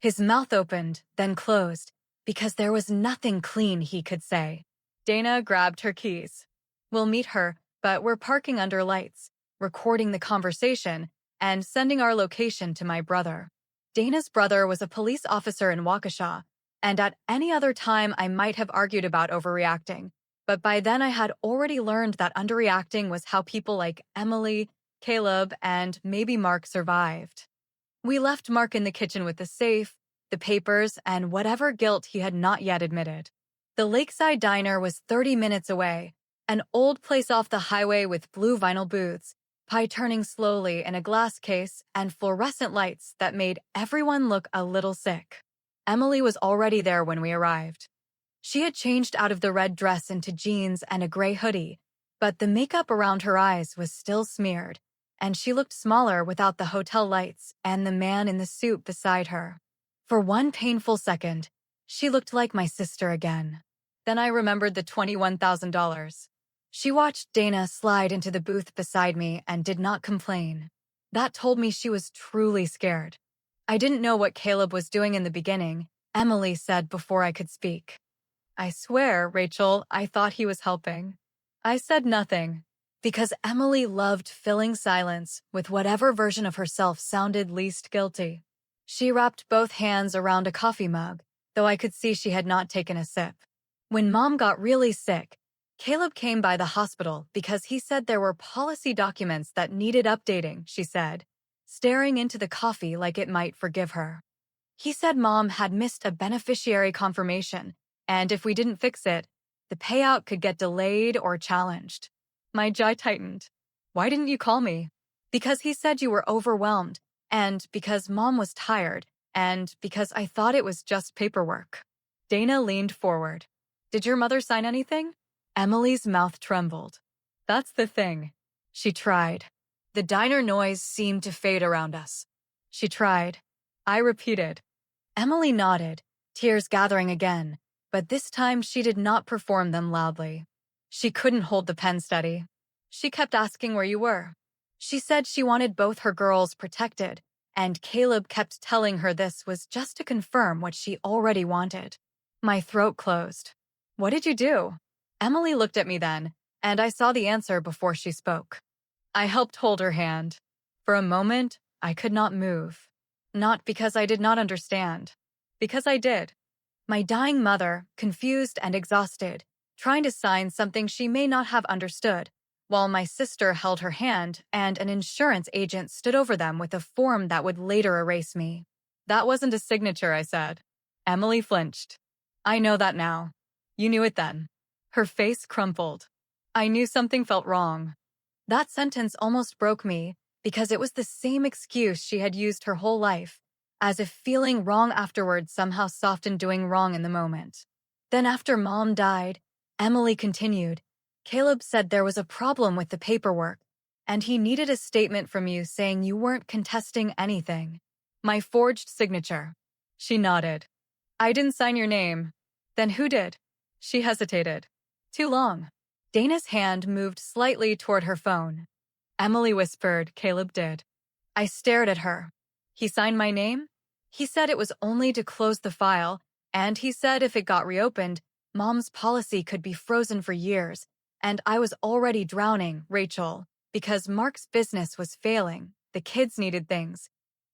His mouth opened, then closed, because there was nothing clean he could say. Dana grabbed her keys. "We'll meet her, but we're parking under lights, recording the conversation, and sending our location to my brother." Dana's brother was a police officer in Waukesha, and at any other time I might have argued about overreacting. But by then I had already learned that underreacting was how people like Emily, Caleb, and maybe Mark survived. We left Mark in the kitchen with the safe, the papers, and whatever guilt he had not yet admitted. The Lakeside Diner was 30 minutes away, an old place off the highway with blue vinyl booths, pie turning slowly in a glass case, and fluorescent lights that made everyone look a little sick. Emily was already there when we arrived. She had changed out of the red dress into jeans and a gray hoodie, but the makeup around her eyes was still smeared, and she looked smaller without the hotel lights and the man in the suit beside her. For one painful second, she looked like my sister again. Then I remembered the $21,000. She watched Dana slide into the booth beside me and did not complain. That told me she was truly scared. I didn't know what Caleb was doing in the beginning, Emily said before I could speak. I swear, Rachel, I thought he was helping. I said nothing, because Emily loved filling silence with whatever version of herself sounded least guilty. She wrapped both hands around a coffee mug, though I could see she had not taken a sip. When Mom got really sick, Caleb came by the hospital because he said there were policy documents that needed updating, she said, staring into the coffee like it might forgive her. He said Mom had missed a beneficiary confirmation, and if we didn't fix it, the payout could get delayed or challenged. My jaw tightened. Why didn't you call me? Because he said you were overwhelmed, and because Mom was tired, and because I thought it was just paperwork. Dana leaned forward. Did your mother sign anything? Emily's mouth trembled. That's the thing. She tried. The diner noise seemed to fade around us. She tried. I repeated. Emily nodded, tears gathering again, but this time she did not perform them loudly. She couldn't hold the pen steady. She kept asking where you were. She said she wanted both her girls protected, and Caleb kept telling her this was just to confirm what she already wanted. My throat closed. What did you do? Emily looked at me then, and I saw the answer before she spoke. I helped hold her hand. For a moment, I could not move. Not because I did not understand. Because I did. My dying mother, confused and exhausted, trying to sign something she may not have understood, while my sister held her hand and an insurance agent stood over them with a form that would later erase me. That wasn't a signature, I said. Emily flinched. I know that now. You knew it then. Her face crumpled. I knew something felt wrong. That sentence almost broke me because it was the same excuse she had used her whole life, as if feeling wrong afterwards somehow softened doing wrong in the moment. Then after Mom died, Emily continued, Caleb said there was a problem with the paperwork, and he needed a statement from you saying you weren't contesting anything. My forged signature. She nodded. I didn't sign your name. Then who did? She hesitated. Too long. Dana's hand moved slightly toward her phone. Emily whispered, Caleb did. I stared at her. He signed my name? He said it was only to close the file, and he said if it got reopened, Mom's policy could be frozen for years, and I was already drowning, Rachel, because Mark's business was failing, the kids needed things,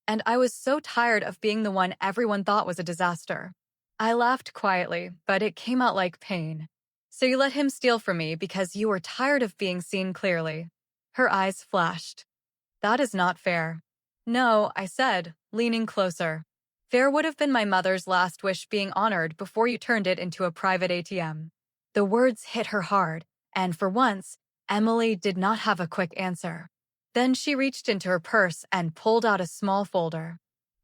and I was so tired of being the one everyone thought was a disaster. I laughed quietly, but it came out like pain. So you let him steal from me because you were tired of being seen clearly. Her eyes flashed. That is not fair. No, I said, leaning closer. Fair would have been my mother's last wish being honored before you turned it into a private ATM. The words hit her hard, and for once, Emily did not have a quick answer. Then she reached into her purse and pulled out a small folder.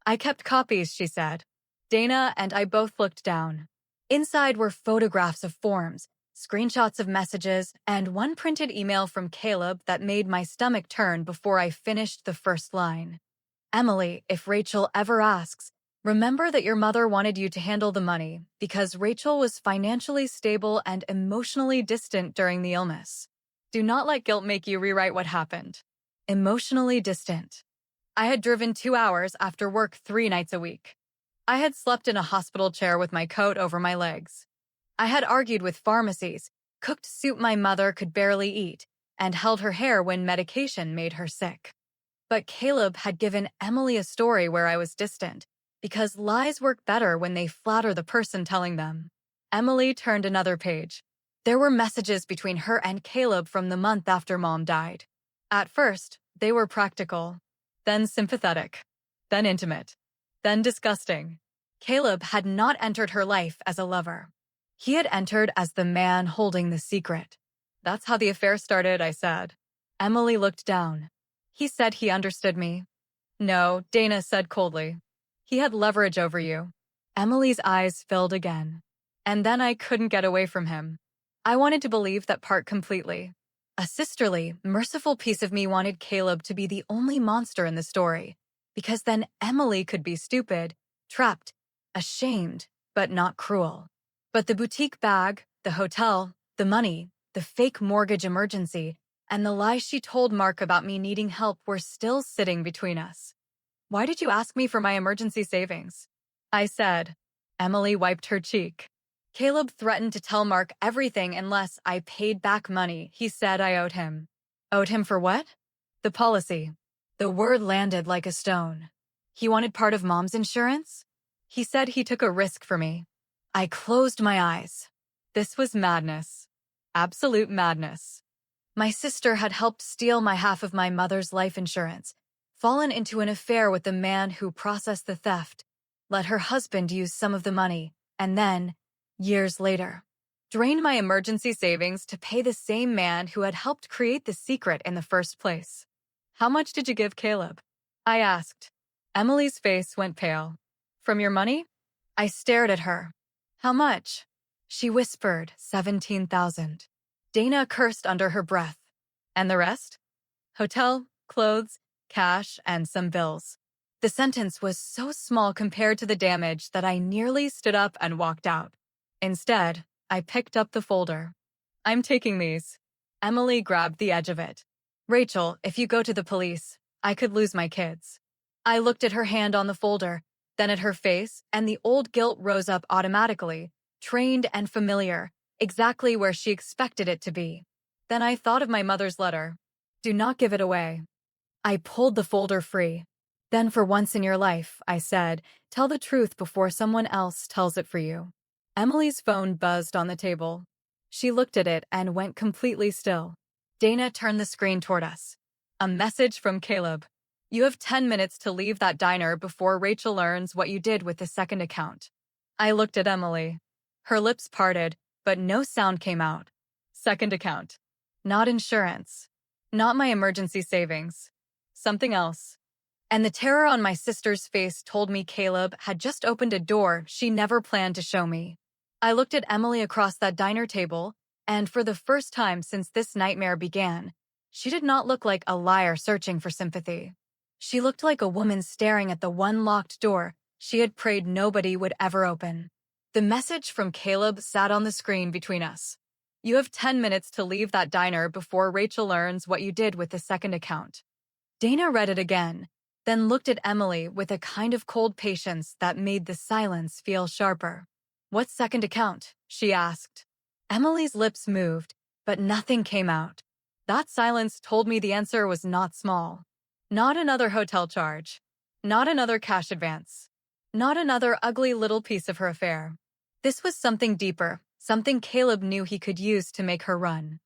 I kept copies, she said. Dana and I both looked down. Inside were photographs of forms, screenshots of messages, and one printed email from Caleb that made my stomach turn before I finished the first line. Emily, if Rachel ever asks, remember that your mother wanted you to handle the money because Rachel was financially stable and emotionally distant during the illness. Do not let guilt make you rewrite what happened. Emotionally distant. I had driven 2 hours after work 3 nights a week. I had slept in a hospital chair with my coat over my legs. I had argued with pharmacies, cooked soup my mother could barely eat, and held her hair when medication made her sick. But Caleb had given Emily a story where I was distant, because lies work better when they flatter the person telling them. Emily turned another page. There were messages between her and Caleb from the month after Mom died. At first, they were practical, then sympathetic, then intimate, then disgusting. Caleb had not entered her life as a lover. He had entered as the man holding the secret. That's how the affair started, I said. Emily looked down. He said he understood me. No, Dana said coldly. He had leverage over you. Emily's eyes filled again. And then I couldn't get away from him. I wanted to believe that part completely. A sisterly, merciful piece of me wanted Caleb to be the only monster in the story, because then Emily could be stupid, trapped, ashamed, but not cruel. But the boutique bag, the hotel, the money, the fake mortgage emergency, and the lie she told Mark about me needing help were still sitting between us. "Why did you ask me for my emergency savings?" I said. Emily wiped her cheek. "Caleb threatened to tell Mark everything unless I paid back money he said I owed him." Owed him for what? The policy. The word landed like a stone. He wanted part of Mom's insurance? He said he took a risk for me. I closed my eyes. This was madness. Absolute madness. My sister had helped steal my half of my mother's life insurance, fallen into an affair with the man who processed the theft, let her husband use some of the money, and then, years later, drained my emergency savings to pay the same man who had helped create the secret in the first place. "How much did you give Caleb?" I asked. Emily's face went pale. "From your money?" I stared at her. "How much?" She whispered, 17,000. Dana cursed under her breath. "And the rest?" "Hotel, clothes, cash, and some bills." The sentence was so small compared to the damage that I nearly stood up and walked out. Instead, I picked up the folder. "I'm taking these." Emily grabbed the edge of it. "Rachel, if you go to the police, I could lose my kids." I looked at her hand on the folder, then at her face, and the old guilt rose up automatically, trained and familiar, exactly where she expected it to be. Then I thought of my mother's letter. "Do not give it away." I pulled the folder free. "Then for once in your life," I said, "tell the truth before someone else tells it for you." Emily's phone buzzed on the table. She looked at it and went completely still. Dana turned the screen toward us. A message from Caleb. "You have 10 minutes to leave that diner before Rachel learns what you did with the second account." I looked at Emily. Her lips parted, but no sound came out. Second account. Not insurance. Not my emergency savings. Something else. And the terror on my sister's face told me Caleb had just opened a door she never planned to show me. I looked at Emily across that diner table, and for the first time since this nightmare began, she did not look like a liar searching for sympathy. She looked like a woman staring at the one locked door she had prayed nobody would ever open. The message from Caleb sat on the screen between us. "You have 10 minutes to leave that diner before Rachel learns what you did with the second account." Dana read it again, then looked at Emily with a kind of cold patience that made the silence feel sharper. "What second account?" she asked. Emily's lips moved, but nothing came out. That silence told me the answer was not small. Not another hotel charge. Not another cash advance. Not another ugly little piece of her affair. This was something deeper, something Caleb knew he could use to make her run.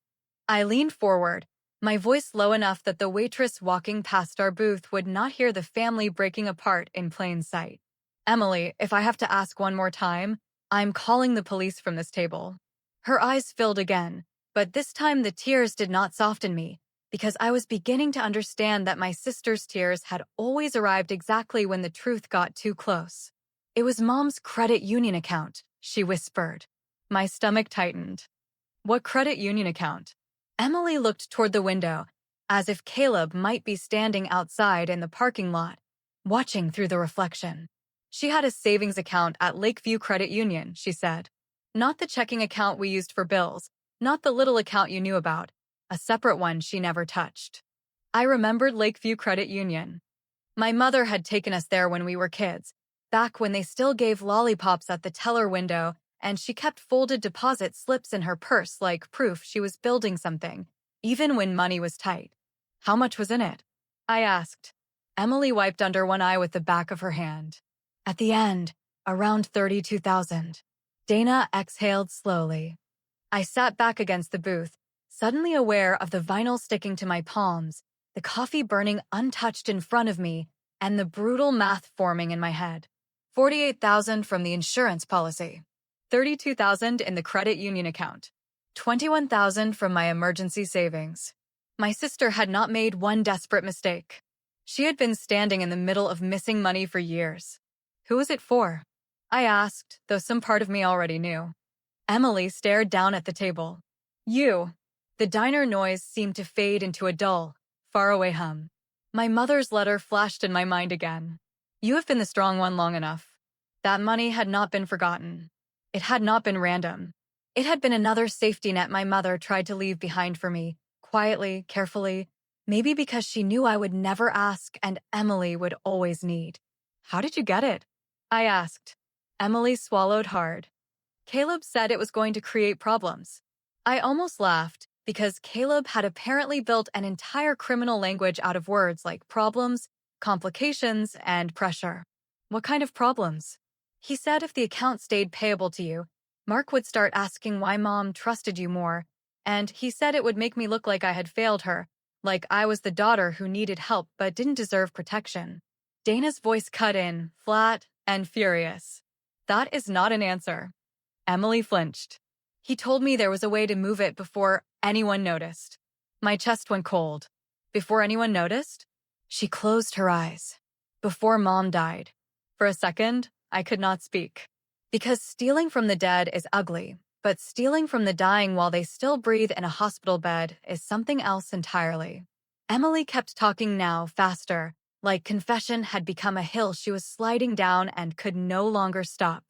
I leaned forward, my voice low enough that the waitress walking past our booth would not hear the family breaking apart in plain sight. "Emily, if I have to ask one more time, I'm calling the police from this table." Her eyes filled again, but this time the tears did not soften me, because I was beginning to understand that my sister's tears had always arrived exactly when the truth got too close. "It was Mom's credit union account," she whispered. My stomach tightened. "What credit union account?" Emily looked toward the window, as if Caleb might be standing outside in the parking lot, watching through the reflection. "She had a savings account at Lakeview Credit Union," she said. "Not the checking account we used for bills, not the little account you knew about, a separate one she never touched." I remembered Lakeview Credit Union. My mother had taken us there when we were kids, back when they still gave lollipops at the teller window, and she kept folded deposit slips in her purse like proof she was building something, even when money was tight. "How much was in it?" I asked. Emily wiped under one eye with the back of her hand. "At the end, around 32,000. Dana exhaled slowly. I sat back against the booth, suddenly aware of the vinyl sticking to my palms, the coffee burning untouched in front of me, and the brutal math forming in my head. 48,000 from the insurance policy. 32,000 in the credit union account. 21,000 from my emergency savings. My sister had not made one desperate mistake. She had been standing in the middle of missing money for years. Who was it for? I asked, though some part of me already knew. Emily stared down at the table. You. The diner noise seemed to fade into a dull, faraway hum. My mother's letter flashed in my mind again. You have been the strong one long enough. That money had not been forgotten. It had not been random. It had been another safety net my mother tried to leave behind for me, quietly, carefully, maybe because she knew I would never ask and Emily would always need. How did you get it? I asked. Emily swallowed hard. Caleb said it was going to create problems. I almost laughed because Caleb had apparently built an entire criminal language out of words like problems, complications, and pressure. What kind of problems? He said if the account stayed payable to you, Mark would start asking why Mom trusted you more, and he said it would make me look like I had failed her, like I was the daughter who needed help but didn't deserve protection. Dana's voice cut in, flat and furious. That is not an answer. Emily flinched. He told me there was a way to move it before anyone noticed. My chest went cold. Before anyone noticed? She closed her eyes. Before Mom died. For a second, I could not speak. Because stealing from the dead is ugly, but stealing from the dying while they still breathe in a hospital bed is something else entirely. Emily kept talking now, faster, like confession had become a hill she was sliding down and could no longer stop.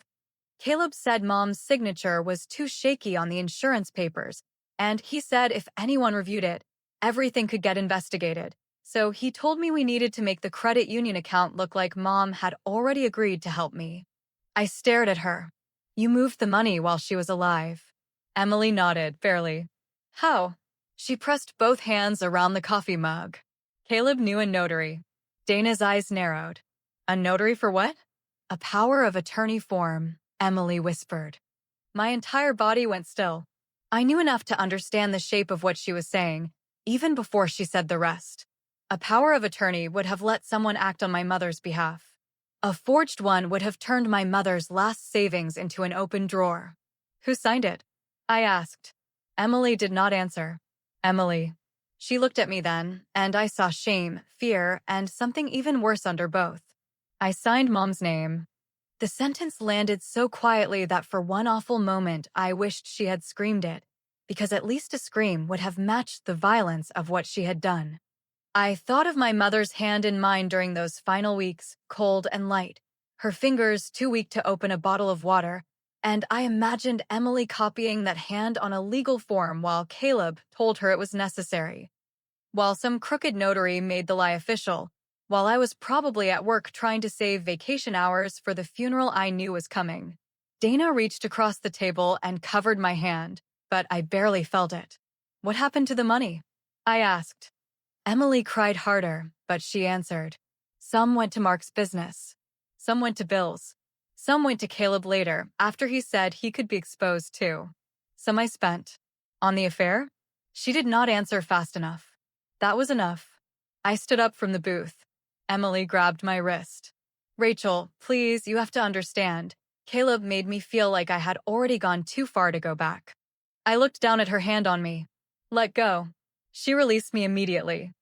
Caleb said Mom's signature was too shaky on the insurance papers, and he said if anyone reviewed it, everything could get investigated. So he told me we needed to make the credit union account look like Mom had already agreed to help me. I stared at her. You moved the money while she was alive. Emily nodded, fairly. How? She pressed both hands around the coffee mug. Caleb knew a notary. Dana's eyes narrowed. A notary for what? A power of attorney form, Emily whispered. My entire body went still. I knew enough to understand the shape of what she was saying, even before she said the rest. A power of attorney would have let someone act on my mother's behalf. A forged one would have turned my mother's last savings into an open drawer. Who signed it? I asked. Emily did not answer. Emily. She looked at me then, and I saw shame, fear, and something even worse under both. I signed Mom's name. The sentence landed so quietly that for one awful moment I wished she had screamed it, because at least a scream would have matched the violence of what she had done. I thought of my mother's hand in mine during those final weeks, cold and light, her fingers too weak to open a bottle of water, and I imagined Emily copying that hand on a legal form while Caleb told her it was necessary. While some crooked notary made the lie official, while I was probably at work trying to save vacation hours for the funeral I knew was coming. Dana reached across the table and covered my hand, but I barely felt it. What happened to the money? I asked. Emily cried harder, but she answered. Some went to Mark's business. Some went to Bill's. Some went to Caleb later, after he said he could be exposed too. Some I spent. On the affair? She did not answer fast enough. That was enough. I stood up from the booth. Emily grabbed my wrist. Rachel, please, you have to understand. Caleb made me feel like I had already gone too far to go back. I looked down at her hand on me. Let go. She released me immediately.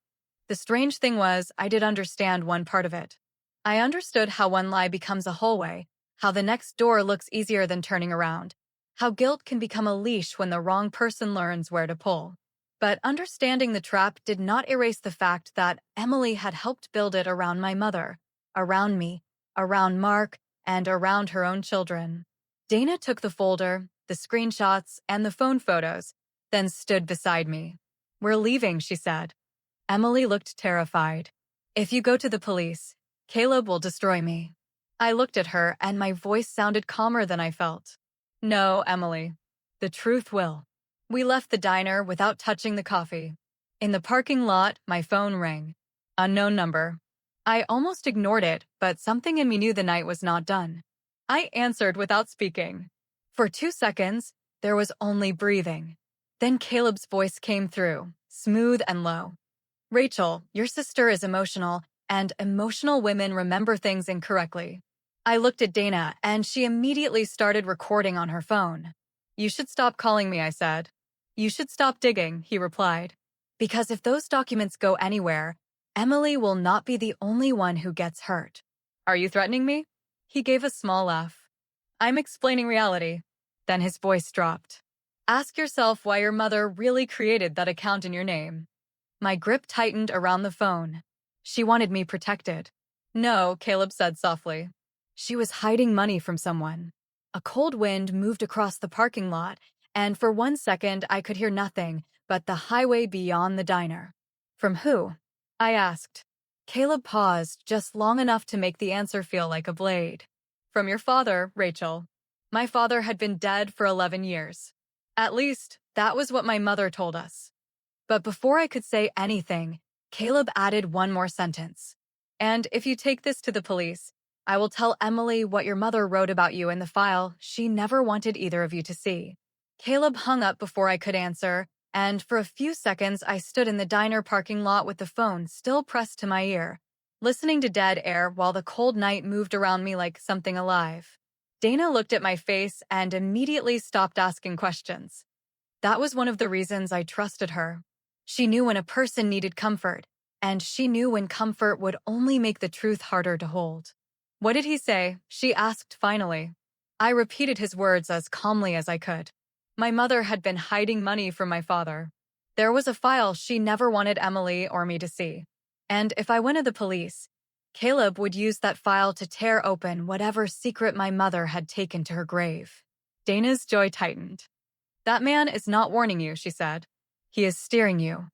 The strange thing was, I did understand one part of it. I understood how one lie becomes a hallway, how the next door looks easier than turning around, how guilt can become a leash when the wrong person learns where to pull. But understanding the trap did not erase the fact that Emily had helped build it around my mother, around me, around Mark, and around her own children. Dana took the folder, the screenshots, and the phone photos, then stood beside me. We're leaving, she said. Emily looked terrified. If you go to the police, Caleb will destroy me. I looked at her, and my voice sounded calmer than I felt. No, Emily. The truth will. We left the diner without touching the coffee. In the parking lot, my phone rang. Unknown number. I almost ignored it, but something in me knew the night was not done. I answered without speaking. For 2 seconds, there was only breathing. Then Caleb's voice came through, smooth and low. Rachel, your sister is emotional, and emotional women remember things incorrectly. I looked at Dana, and she immediately started recording on her phone. You should stop calling me, I said. You should stop digging, he replied. Because if those documents go anywhere, Emily will not be the only one who gets hurt. Are you threatening me? He gave a small laugh. I'm explaining reality. Then his voice dropped. Ask yourself why your mother really created that account in your name. My grip tightened around the phone. She wanted me protected. No, Caleb said softly. She was hiding money from someone. A cold wind moved across the parking lot, and for 1 second I could hear nothing but the highway beyond the diner. From who? I asked. Caleb paused just long enough to make the answer feel like a blade. From your father, Rachel. My father had been dead for 11 years. At least, that was what my mother told us. But before I could say anything, Caleb added one more sentence. And if you take this to the police, I will tell Emily what your mother wrote about you in the file she never wanted either of you to see. Caleb hung up before I could answer, and for a few seconds I stood in the diner parking lot with the phone still pressed to my ear, listening to dead air while the cold night moved around me like something alive. Dana looked at my face and immediately stopped asking questions. That was one of the reasons I trusted her. She knew when a person needed comfort, and she knew when comfort would only make the truth harder to hold. What did he say? She asked finally. I repeated his words as calmly as I could. My mother had been hiding money from my father. There was a file she never wanted Emily or me to see. And if I went to the police, Caleb would use that file to tear open whatever secret my mother had taken to her grave. Dana's joy tightened. That man is not warning you, she said. He is steering you.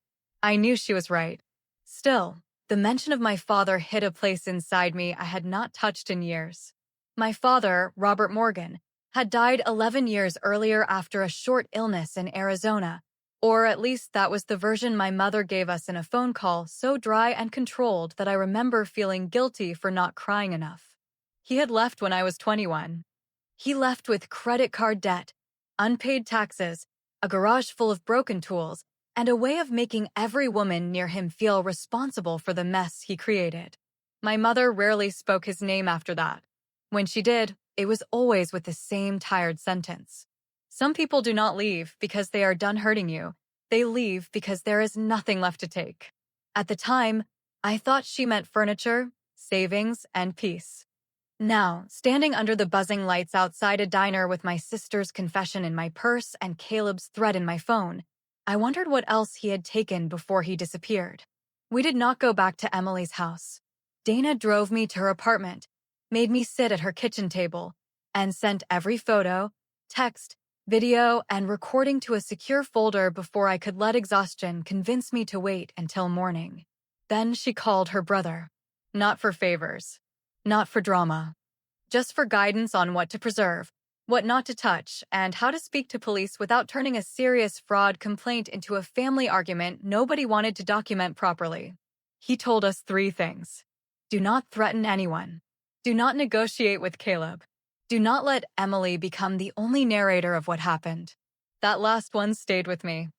I knew she was right. Still, the mention of my father hit a place inside me I had not touched in years. My father, Robert Morgan, had died 11 years earlier after a short illness in Arizona, or at least that was the version my mother gave us in a phone call so dry and controlled that I remember feeling guilty for not crying enough. He had left when I was 21. He left with credit card debt, unpaid taxes, a garage full of broken tools, and a way of making every woman near him feel responsible for the mess he created. My mother rarely spoke his name after that. When she did, it was always with the same tired sentence. Some people do not leave because they are done hurting you. They leave because there is nothing left to take. At the time, I thought she meant furniture, savings, and peace. Now, standing under the buzzing lights outside a diner with my sister's confession in my purse and Caleb's threat in my phone, I wondered what else he had taken before he disappeared. We did not go back to Emily's house. Dana drove me to her apartment, made me sit at her kitchen table, and sent every photo, text, video, and recording to a secure folder before I could let exhaustion convince me to wait until morning. Then she called her brother. Not for favors. Not for drama. Just for guidance on what to preserve, what not to touch, and how to speak to police without turning a serious fraud complaint into a family argument nobody wanted to document properly. He told us 3 things. Do not threaten anyone. Do not negotiate with Caleb. Do not let Emily become the only narrator of what happened. That last one stayed with me.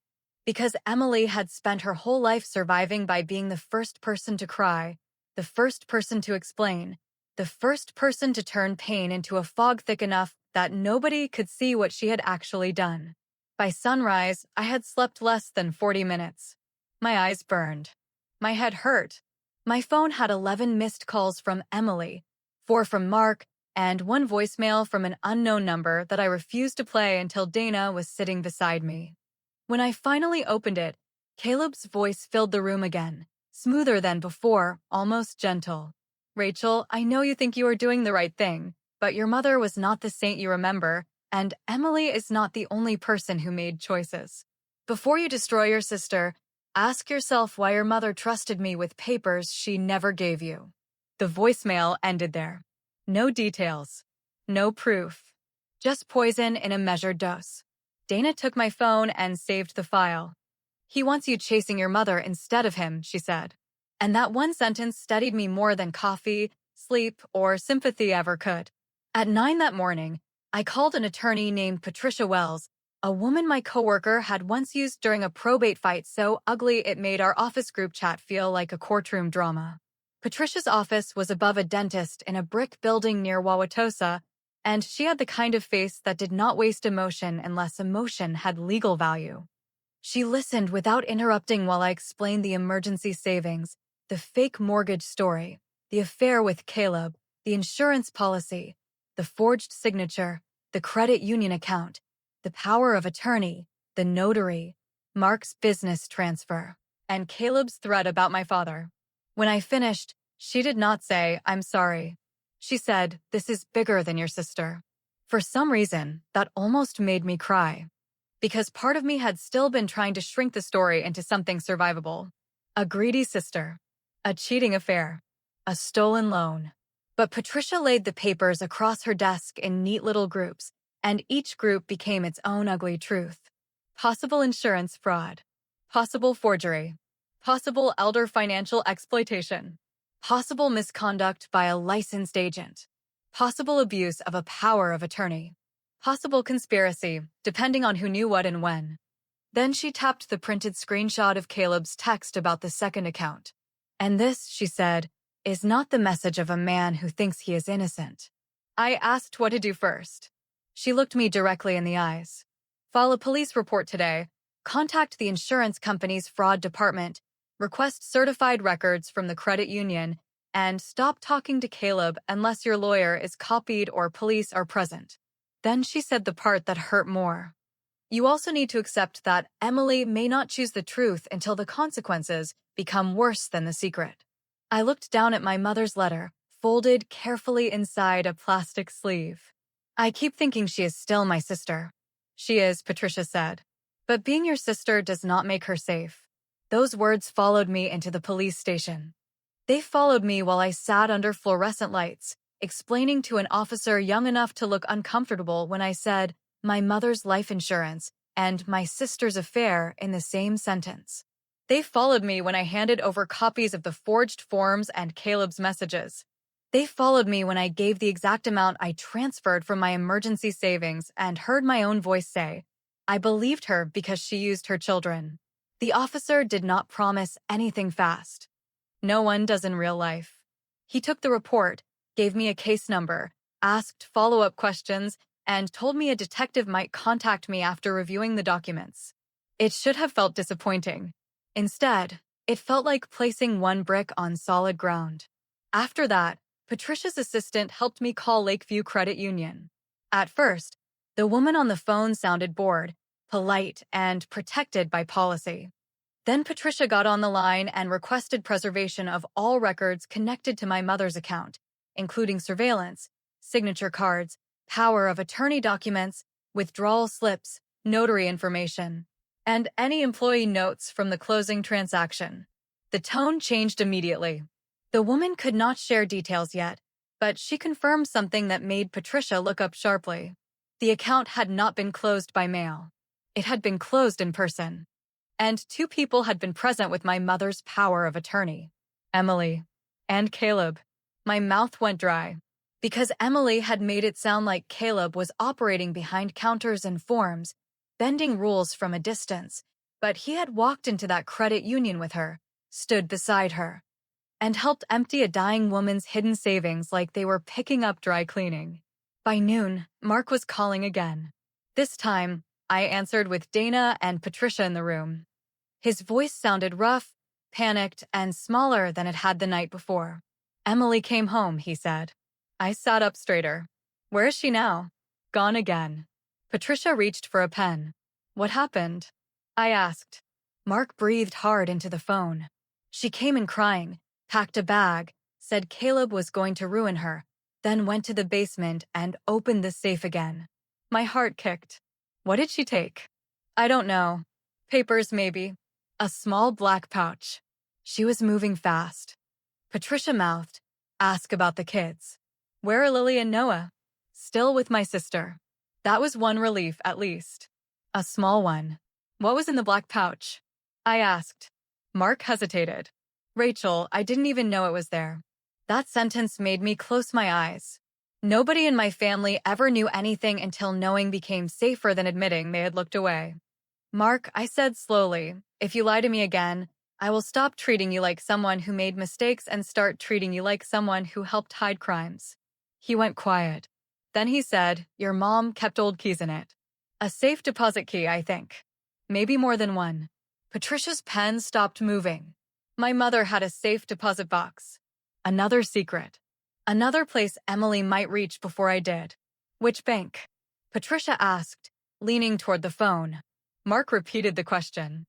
Because Emily had spent her whole life surviving by being the first person to cry, the first person to explain, the first person to turn pain into a fog thick enough that nobody could see what she had actually done. By sunrise, I had slept less than 40 minutes. My eyes burned. My head hurt. My phone had 11 missed calls from Emily, 4 from Mark, and 1 voicemail from an unknown number that I refused to play until Dana was sitting beside me. When I finally opened it, Caleb's voice filled the room again, smoother than before, almost gentle. Rachel, I know you think you are doing the right thing, but your mother was not the saint you remember, and Emily is not the only person who made choices. Before you destroy your sister, ask yourself why your mother trusted me with papers she never gave you. The voicemail ended there. No details. No proof. Just poison in a measured dose. Dana took my phone and saved the file. He wants you chasing your mother instead of him, she said. And that one sentence steadied me more than coffee, sleep, or sympathy ever could. At 9 that morning, I called an attorney named Patricia Wells, a woman my coworker had once used during a probate fight so ugly it made our office group chat feel like a courtroom drama. Patricia's office was above a dentist in a brick building near Wauwatosa, and she had the kind of face that did not waste emotion unless emotion had legal value. She listened without interrupting while I explained the emergency savings, the fake mortgage story, the affair with Caleb, the insurance policy, the forged signature, the credit union account, the power of attorney, the notary, Mark's business transfer, and Caleb's threat about my father. When I finished, she did not say, "I'm sorry." She said, "This is bigger than your sister." For some reason, that almost made me cry, because part of me had still been trying to shrink the story into something survivable. A greedy sister, a cheating affair, a stolen loan. But Patricia laid the papers across her desk in neat little groups, and each group became its own ugly truth. Possible insurance fraud, possible forgery, possible elder financial exploitation, possible misconduct by a licensed agent, possible abuse of a power of attorney, possible conspiracy, depending on who knew what and when. Then she tapped the printed screenshot of Caleb's text about the second account. "And this," she said, "is not the message of a man who thinks he is innocent." I asked what to do first. She looked me directly in the eyes. "File a police report today. Contact the insurance company's fraud department. Request certified records from the credit union. And stop talking to Caleb unless your lawyer is copied or police are present." Then she said the part that hurt more. "You also need to accept that Emily may not choose the truth until the consequences become worse than the secret." I looked down at my mother's letter, folded carefully inside a plastic sleeve. "I keep thinking she is still my sister." "She is," Patricia said. "But being your sister does not make her safe." Those words followed me into the police station. They followed me while I sat under fluorescent lights, explaining to an officer young enough to look uncomfortable when I said, "my mother's life insurance," and "my sister's affair" in the same sentence. They followed me when I handed over copies of the forged forms and Caleb's messages. They followed me when I gave the exact amount I transferred from my emergency savings and heard my own voice say, "I believed her because she used her children." The officer did not promise anything fast. No one does in real life. He took the report, gave me a case number, asked follow-up questions, and told me a detective might contact me after reviewing the documents. It should have felt disappointing. Instead, it felt like placing one brick on solid ground. After that, Patricia's assistant helped me call Lakeview Credit Union. At first, the woman on the phone sounded bored, polite, and protected by policy. Then Patricia got on the line and requested preservation of all records connected to my mother's account, including surveillance, signature cards, power of attorney documents, withdrawal slips, notary information, and any employee notes from the closing transaction. The tone changed immediately. The woman could not share details yet, but she confirmed something that made Patricia look up sharply. The account had not been closed by mail. It had been closed in person. And two people had been present with my mother's power of attorney, Emily and Caleb. My mouth went dry, because Emily had made it sound like Caleb was operating behind counters and forms, bending rules from a distance, but he had walked into that credit union with her, stood beside her, and helped empty a dying woman's hidden savings like they were picking up dry cleaning. By noon, Mark was calling again. This time, I answered with Dana and Patricia in the room. His voice sounded rough, panicked, and smaller than it had the night before. "Emily came home," he said. I sat up straighter. "Where is she now?" "Gone again." Patricia reached for a pen. "What happened?" I asked. Mark breathed hard into the phone. "She came in crying, packed a bag, said Caleb was going to ruin her, then went to the basement and opened the safe again." My heart kicked. "What did she take?" "I don't know. Papers, maybe. A small black pouch." She was moving fast. Patricia mouthed, "Ask about the kids." "Where are Lily and Noah?" "Still with my sister." That was one relief, at least. A small one. "What was in the black pouch?" I asked. Mark hesitated. "Rachel, I didn't even know it was there." That sentence made me close my eyes. Nobody in my family ever knew anything until knowing became safer than admitting they had looked away. "Mark," I said slowly, "if you lie to me again, I will stop treating you like someone who made mistakes and start treating you like someone who helped hide crimes." He went quiet. Then he said, "Your mom kept old keys in it. A safe deposit key, I think. Maybe more than one." Patricia's pen stopped moving. My mother had a safe deposit box. Another secret. Another place Emily might reach before I did. "Which bank?" Patricia asked, leaning toward the phone. Mark repeated the question.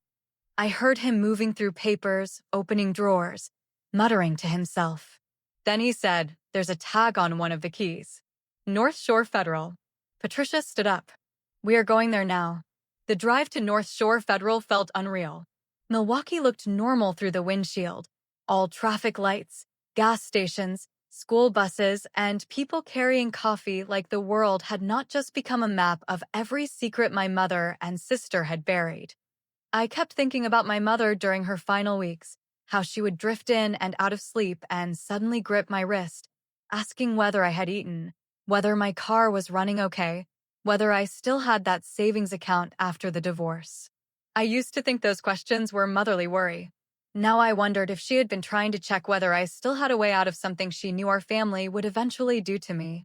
I heard him moving through papers, opening drawers, muttering to himself. Then he said, there's a tag on one of the keys. North Shore Federal. Patricia stood up. We are going there now. The drive to North Shore Federal felt unreal. Milwaukee looked normal through the windshield. All traffic lights, gas stations, school buses, and people carrying coffee like the world had not just become a map of every secret my mother and sister had buried. I kept thinking about my mother during her final weeks, how she would drift in and out of sleep and suddenly grip my wrist, asking whether I had eaten, whether my car was running okay, whether I still had that savings account after the divorce. I used to think those questions were motherly worry. Now I wondered if she had been trying to check whether I still had a way out of something she knew our family would eventually do to me.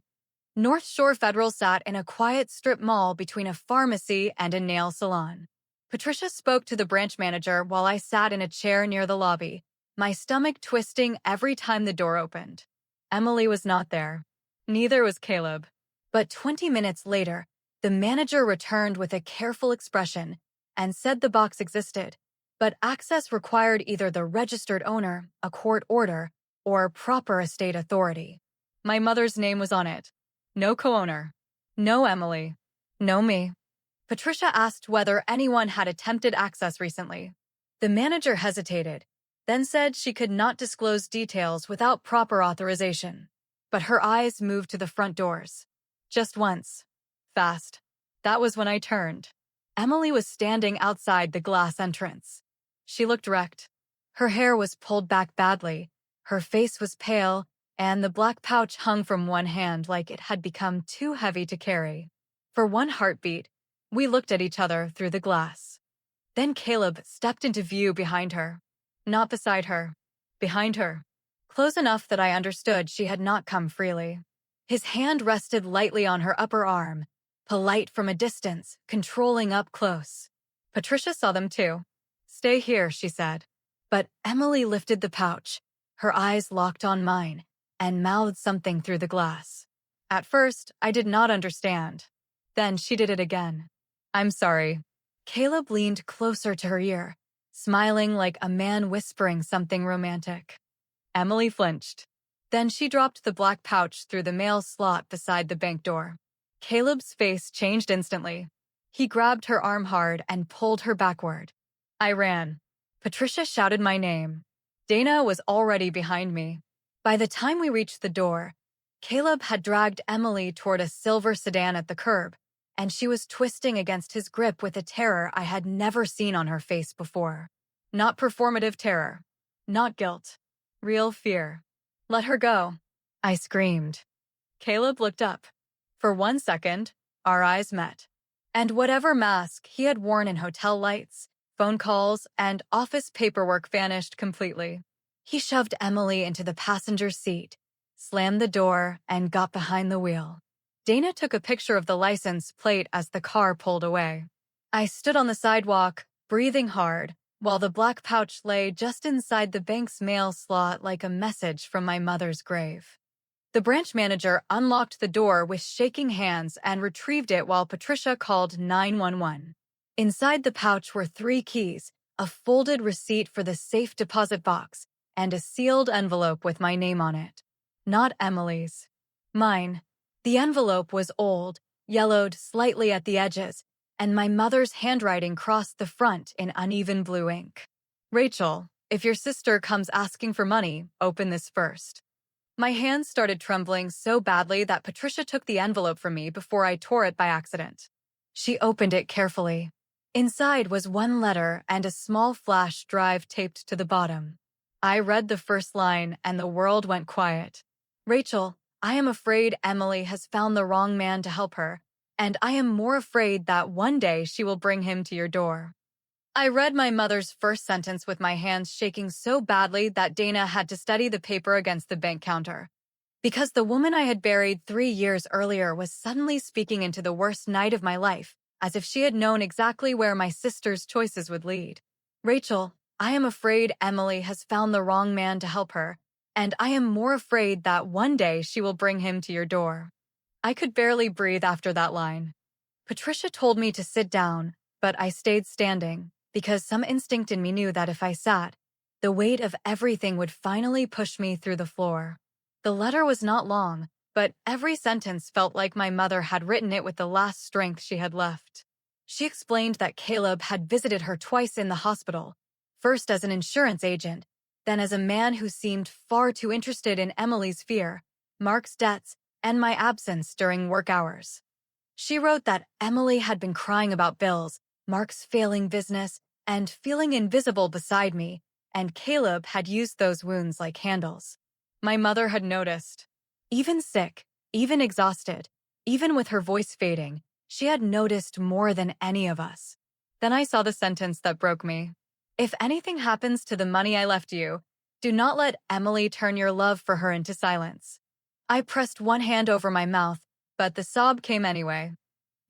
North Shore Federal sat in a quiet strip mall between a pharmacy and a nail salon. Patricia spoke to the branch manager while I sat in a chair near the lobby, my stomach twisting every time the door opened. Emily was not there. Neither was Caleb. But 20 minutes later, the manager returned with a careful expression and said the box existed, but access required either the registered owner, a court order, or proper estate authority. My mother's name was on it. No co-owner. No Emily. No me. Patricia asked whether anyone had attempted access recently. The manager hesitated, then said she could not disclose details without proper authorization. But her eyes moved to the front doors. Just once. Fast. That was when I turned. Emily was standing outside the glass entrance. She looked wrecked. Her hair was pulled back badly, her face was pale, and the black pouch hung from one hand like it had become too heavy to carry. For one heartbeat, we looked at each other through the glass. Then Caleb stepped into view behind her. Not beside her. Behind her. Close enough that I understood she had not come freely. His hand rested lightly on her upper arm, polite from a distance, controlling up close. Patricia saw them too. Stay here, she said. But Emily lifted the pouch, her eyes locked on mine, and mouthed something through the glass. At first, I did not understand. Then she did it again. I'm sorry. Caleb leaned closer to her ear, smiling like a man whispering something romantic. Emily flinched. Then she dropped the black pouch through the mail slot beside the bank door. Caleb's face changed instantly. He grabbed her arm hard and pulled her backward. I ran. Patricia shouted my name. Dana was already behind me. By the time we reached the door, Caleb had dragged Emily toward a silver sedan at the curb, and she was twisting against his grip with a terror I had never seen on her face before. Not performative terror. Not guilt. Real fear. Let her go, I screamed. Caleb looked up. For 1 second, our eyes met. And whatever mask he had worn in hotel lights, phone calls, and office paperwork vanished completely. He shoved Emily into the passenger seat, slammed the door, and got behind the wheel. Dana took a picture of the license plate as the car pulled away. I stood on the sidewalk, breathing hard, while the black pouch lay just inside the bank's mail slot like a message from my mother's grave. The branch manager unlocked the door with shaking hands and retrieved it while Patricia called 911. Inside the pouch were 3 keys, a folded receipt for the safe deposit box, and a sealed envelope with my name on it. Not Emily's. Mine. The envelope was old, yellowed slightly at the edges, and my mother's handwriting crossed the front in uneven blue ink. Rachel, if your sister comes asking for money, open this first. My hands started trembling so badly that Patricia took the envelope from me before I tore it by accident. She opened it carefully. Inside was 1 letter and a small flash drive taped to the bottom. I read the first line and the world went quiet. Rachel, I am afraid Emily has found the wrong man to help her, and I am more afraid that one day she will bring him to your door. I read my mother's first sentence with my hands shaking so badly that Dana had to steady the paper against the bank counter. Because the woman I had buried 3 years earlier was suddenly speaking into the worst night of my life, as if she had known exactly where my sister's choices would lead. Rachel, I am afraid Emily has found the wrong man to help her, and I am more afraid that one day she will bring him to your door. I could barely breathe after that line. Patricia told me to sit down, but I stayed standing because some instinct in me knew that if I sat, the weight of everything would finally push me through the floor. The letter was not long, but every sentence felt like my mother had written it with the last strength she had left. She explained that Caleb had visited her twice in the hospital, first as an insurance agent, then as a man who seemed far too interested in Emily's fear, Mark's debts, and my absence during work hours. She wrote that Emily had been crying about bills, Mark's failing business, and feeling invisible beside me, and Caleb had used those wounds like handles. My mother had noticed. Even sick, even exhausted, even with her voice fading, she had noticed more than any of us. Then I saw the sentence that broke me. If anything happens to the money I left you, do not let Emily turn your love for her into silence. I pressed one hand over my mouth, but the sob came anyway.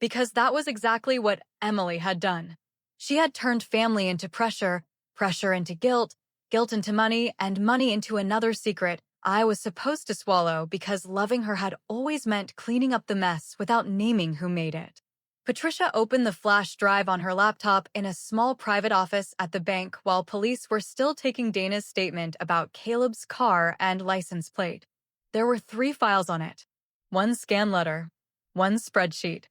Because that was exactly what Emily had done. She had turned family into pressure, pressure into guilt, guilt into money, and money into another secret I was supposed to swallow because loving her had always meant cleaning up the mess without naming who made it. Patricia opened the flash drive on her laptop in a small private office at the bank while police were still taking Dana's statement about Caleb's car and license plate. There were 3 files on it. 1 scan letter, 1 spreadsheet,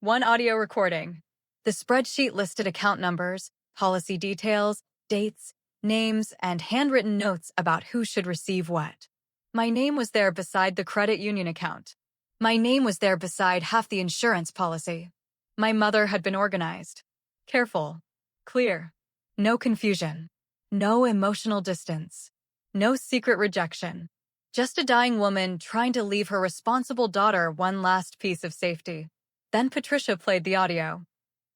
1 audio recording. The spreadsheet listed account numbers, policy details, dates, names, and handwritten notes about who should receive what. My name was there beside the credit union account. My name was there beside half the insurance policy. My mother had been organized. Careful. Clear. No confusion. No emotional distance. No secret rejection. Just a dying woman trying to leave her responsible daughter one last piece of safety. Then Patricia played the audio.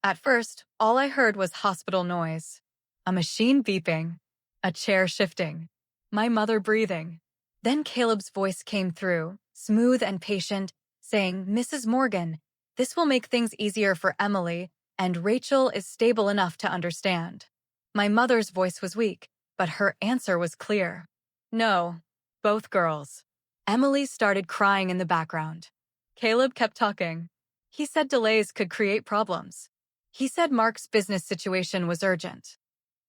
At first, all I heard was hospital noise. A machine beeping. A chair shifting. My mother breathing. Then Caleb's voice came through, smooth and patient, saying, "Mrs. Morgan, this will make things easier for Emily, and Rachel is stable enough to understand." My mother's voice was weak, but her answer was clear. "No, both girls." Emily started crying in the background. Caleb kept talking. He said delays could create problems. He said Mark's business situation was urgent.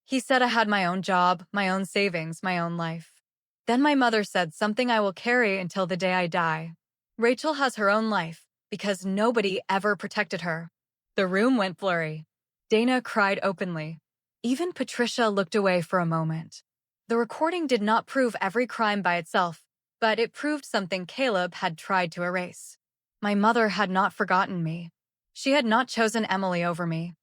He said I had my own job, my own savings, my own life. Then my mother said something I will carry until the day I die. Rachel has her own life because nobody ever protected her. The room went blurry. Dana cried openly. Even Patricia looked away for a moment. The recording did not prove every crime by itself, but it proved something Caleb had tried to erase. My mother had not forgotten me. She had not chosen Emily over me.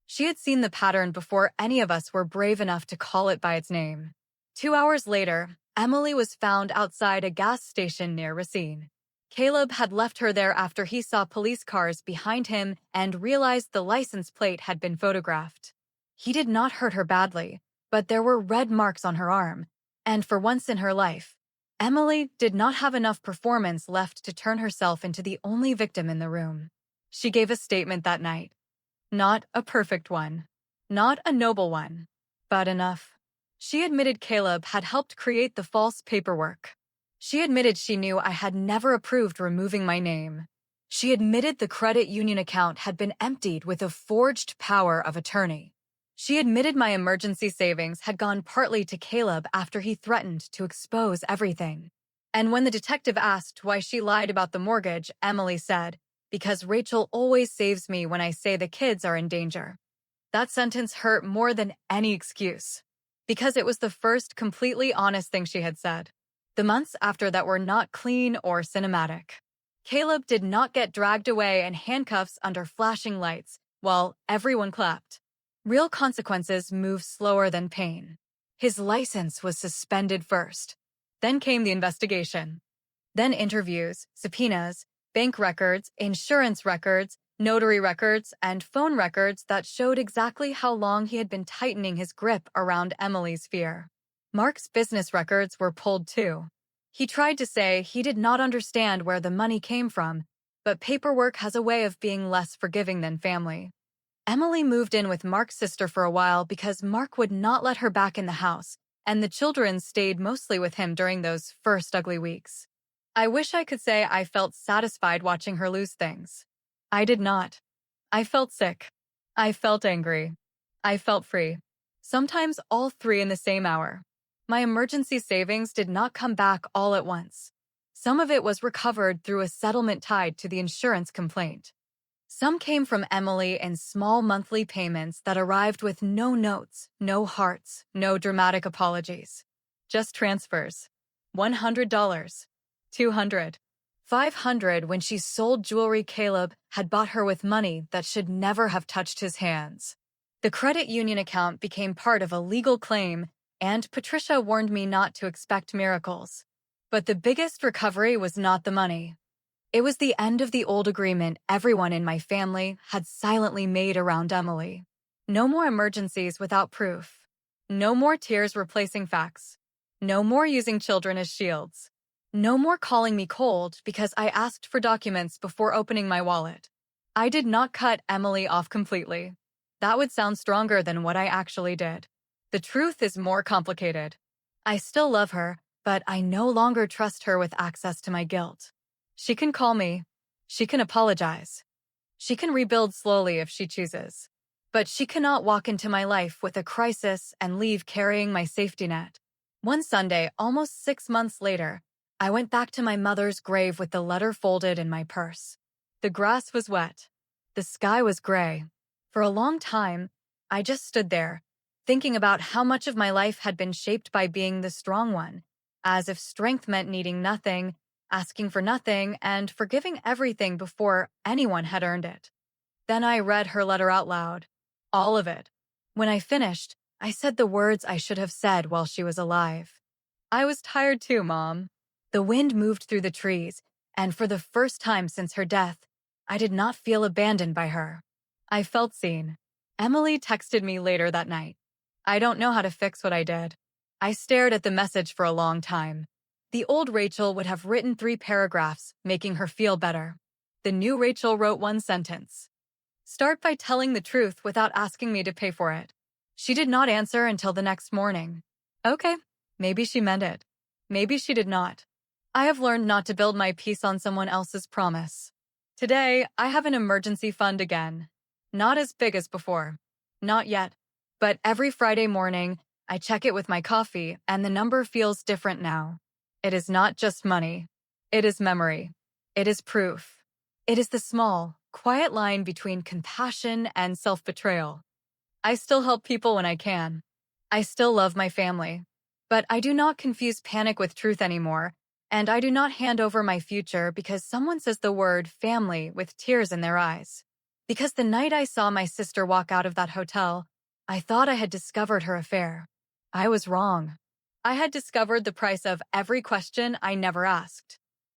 She had seen the pattern before any of us were brave enough to call it by its name. 2 hours later, Emily was found outside a gas station near Racine. Caleb had left her there after he saw police cars behind him and realized the license plate had been photographed. He did not hurt her badly, but there were red marks on her arm, and for once in her life, Emily did not have enough performance left to turn herself into the only victim in the room. She gave a statement that night. Not a perfect one. Not a noble one. But enough. She admitted Caleb had helped create the false paperwork. She admitted she knew I had never approved removing my name. She admitted the credit union account had been emptied with a forged power of attorney. She admitted my emergency savings had gone partly to Caleb after he threatened to expose everything. And when the detective asked why she lied about the mortgage, Emily said, "Because Rachel always saves me when I say the kids are in danger." That sentence hurt more than any excuse, because it was the first completely honest thing she had said. The months after that were not clean or cinematic. Caleb did not get dragged away in handcuffs under flashing lights while everyone clapped. Real consequences move slower than pain. His license was suspended first. Then came the investigation. Then interviews, subpoenas, bank records, insurance records, notary records, and phone records that showed exactly how long he had been tightening his grip around Emily's fear. Mark's business records were pulled too. He tried to say he did not understand where the money came from, but paperwork has a way of being less forgiving than family. Emily moved in with Mark's sister for a while because Mark would not let her back in the house, and the children stayed mostly with him during those first ugly weeks. I wish I could say I felt satisfied watching her lose things. I did not. I felt sick. I felt angry. I felt free. Sometimes all three in the same hour. My emergency savings did not come back all at once. Some of it was recovered through a settlement tied to the insurance complaint. Some came from Emily in small monthly payments that arrived with no notes, no hearts, no dramatic apologies. Just transfers. $100, 200, 500 when she sold jewelry Caleb had bought her with money that should never have touched his hands. The credit union account became part of a legal claim, and Patricia warned me not to expect miracles. But the biggest recovery was not the money. It was the end of the old agreement everyone in my family had silently made around Emily. No more emergencies without proof. No more tears replacing facts. No more using children as shields. No more calling me cold because I asked for documents before opening my wallet. I did not cut Emily off completely. That would sound stronger than what I actually did. The truth is more complicated. I still love her, but I no longer trust her with access to my guilt. She can call me. She can apologize. She can rebuild slowly if she chooses. But she cannot walk into my life with a crisis and leave carrying my safety net. One Sunday, almost 6 months later, I went back to my mother's grave with the letter folded in my purse. The grass was wet. The sky was gray. For a long time, I just stood there, thinking about how much of my life had been shaped by being the strong one, as if strength meant needing nothing, asking for nothing, and forgiving everything before anyone had earned it. Then I read her letter out loud. All of it. When I finished, I said the words I should have said while she was alive. I was tired too, Mom. The wind moved through the trees, and for the first time since her death, I did not feel abandoned by her. I felt seen. Emily texted me later that night. I don't know how to fix what I did. I stared at the message for a long time. The old Rachel would have written 3 paragraphs, making her feel better. The new Rachel wrote 1 sentence. Start by telling the truth without asking me to pay for it. She did not answer until the next morning. Okay, maybe she meant it. Maybe she did not. I have learned not to build my peace on someone else's promise. Today, I have an emergency fund again. Not as big as before. Not yet. But every Friday morning, I check it with my coffee, and the number feels different now. It is not just money. It is memory. It is proof. It is the small, quiet line between compassion and self-betrayal. I still help people when I can. I still love my family. But I do not confuse panic with truth anymore, and I do not hand over my future because someone says the word family with tears in their eyes. Because the night I saw my sister walk out of that hotel, I thought I had discovered her affair. I was wrong. I had discovered the price of every question I never asked.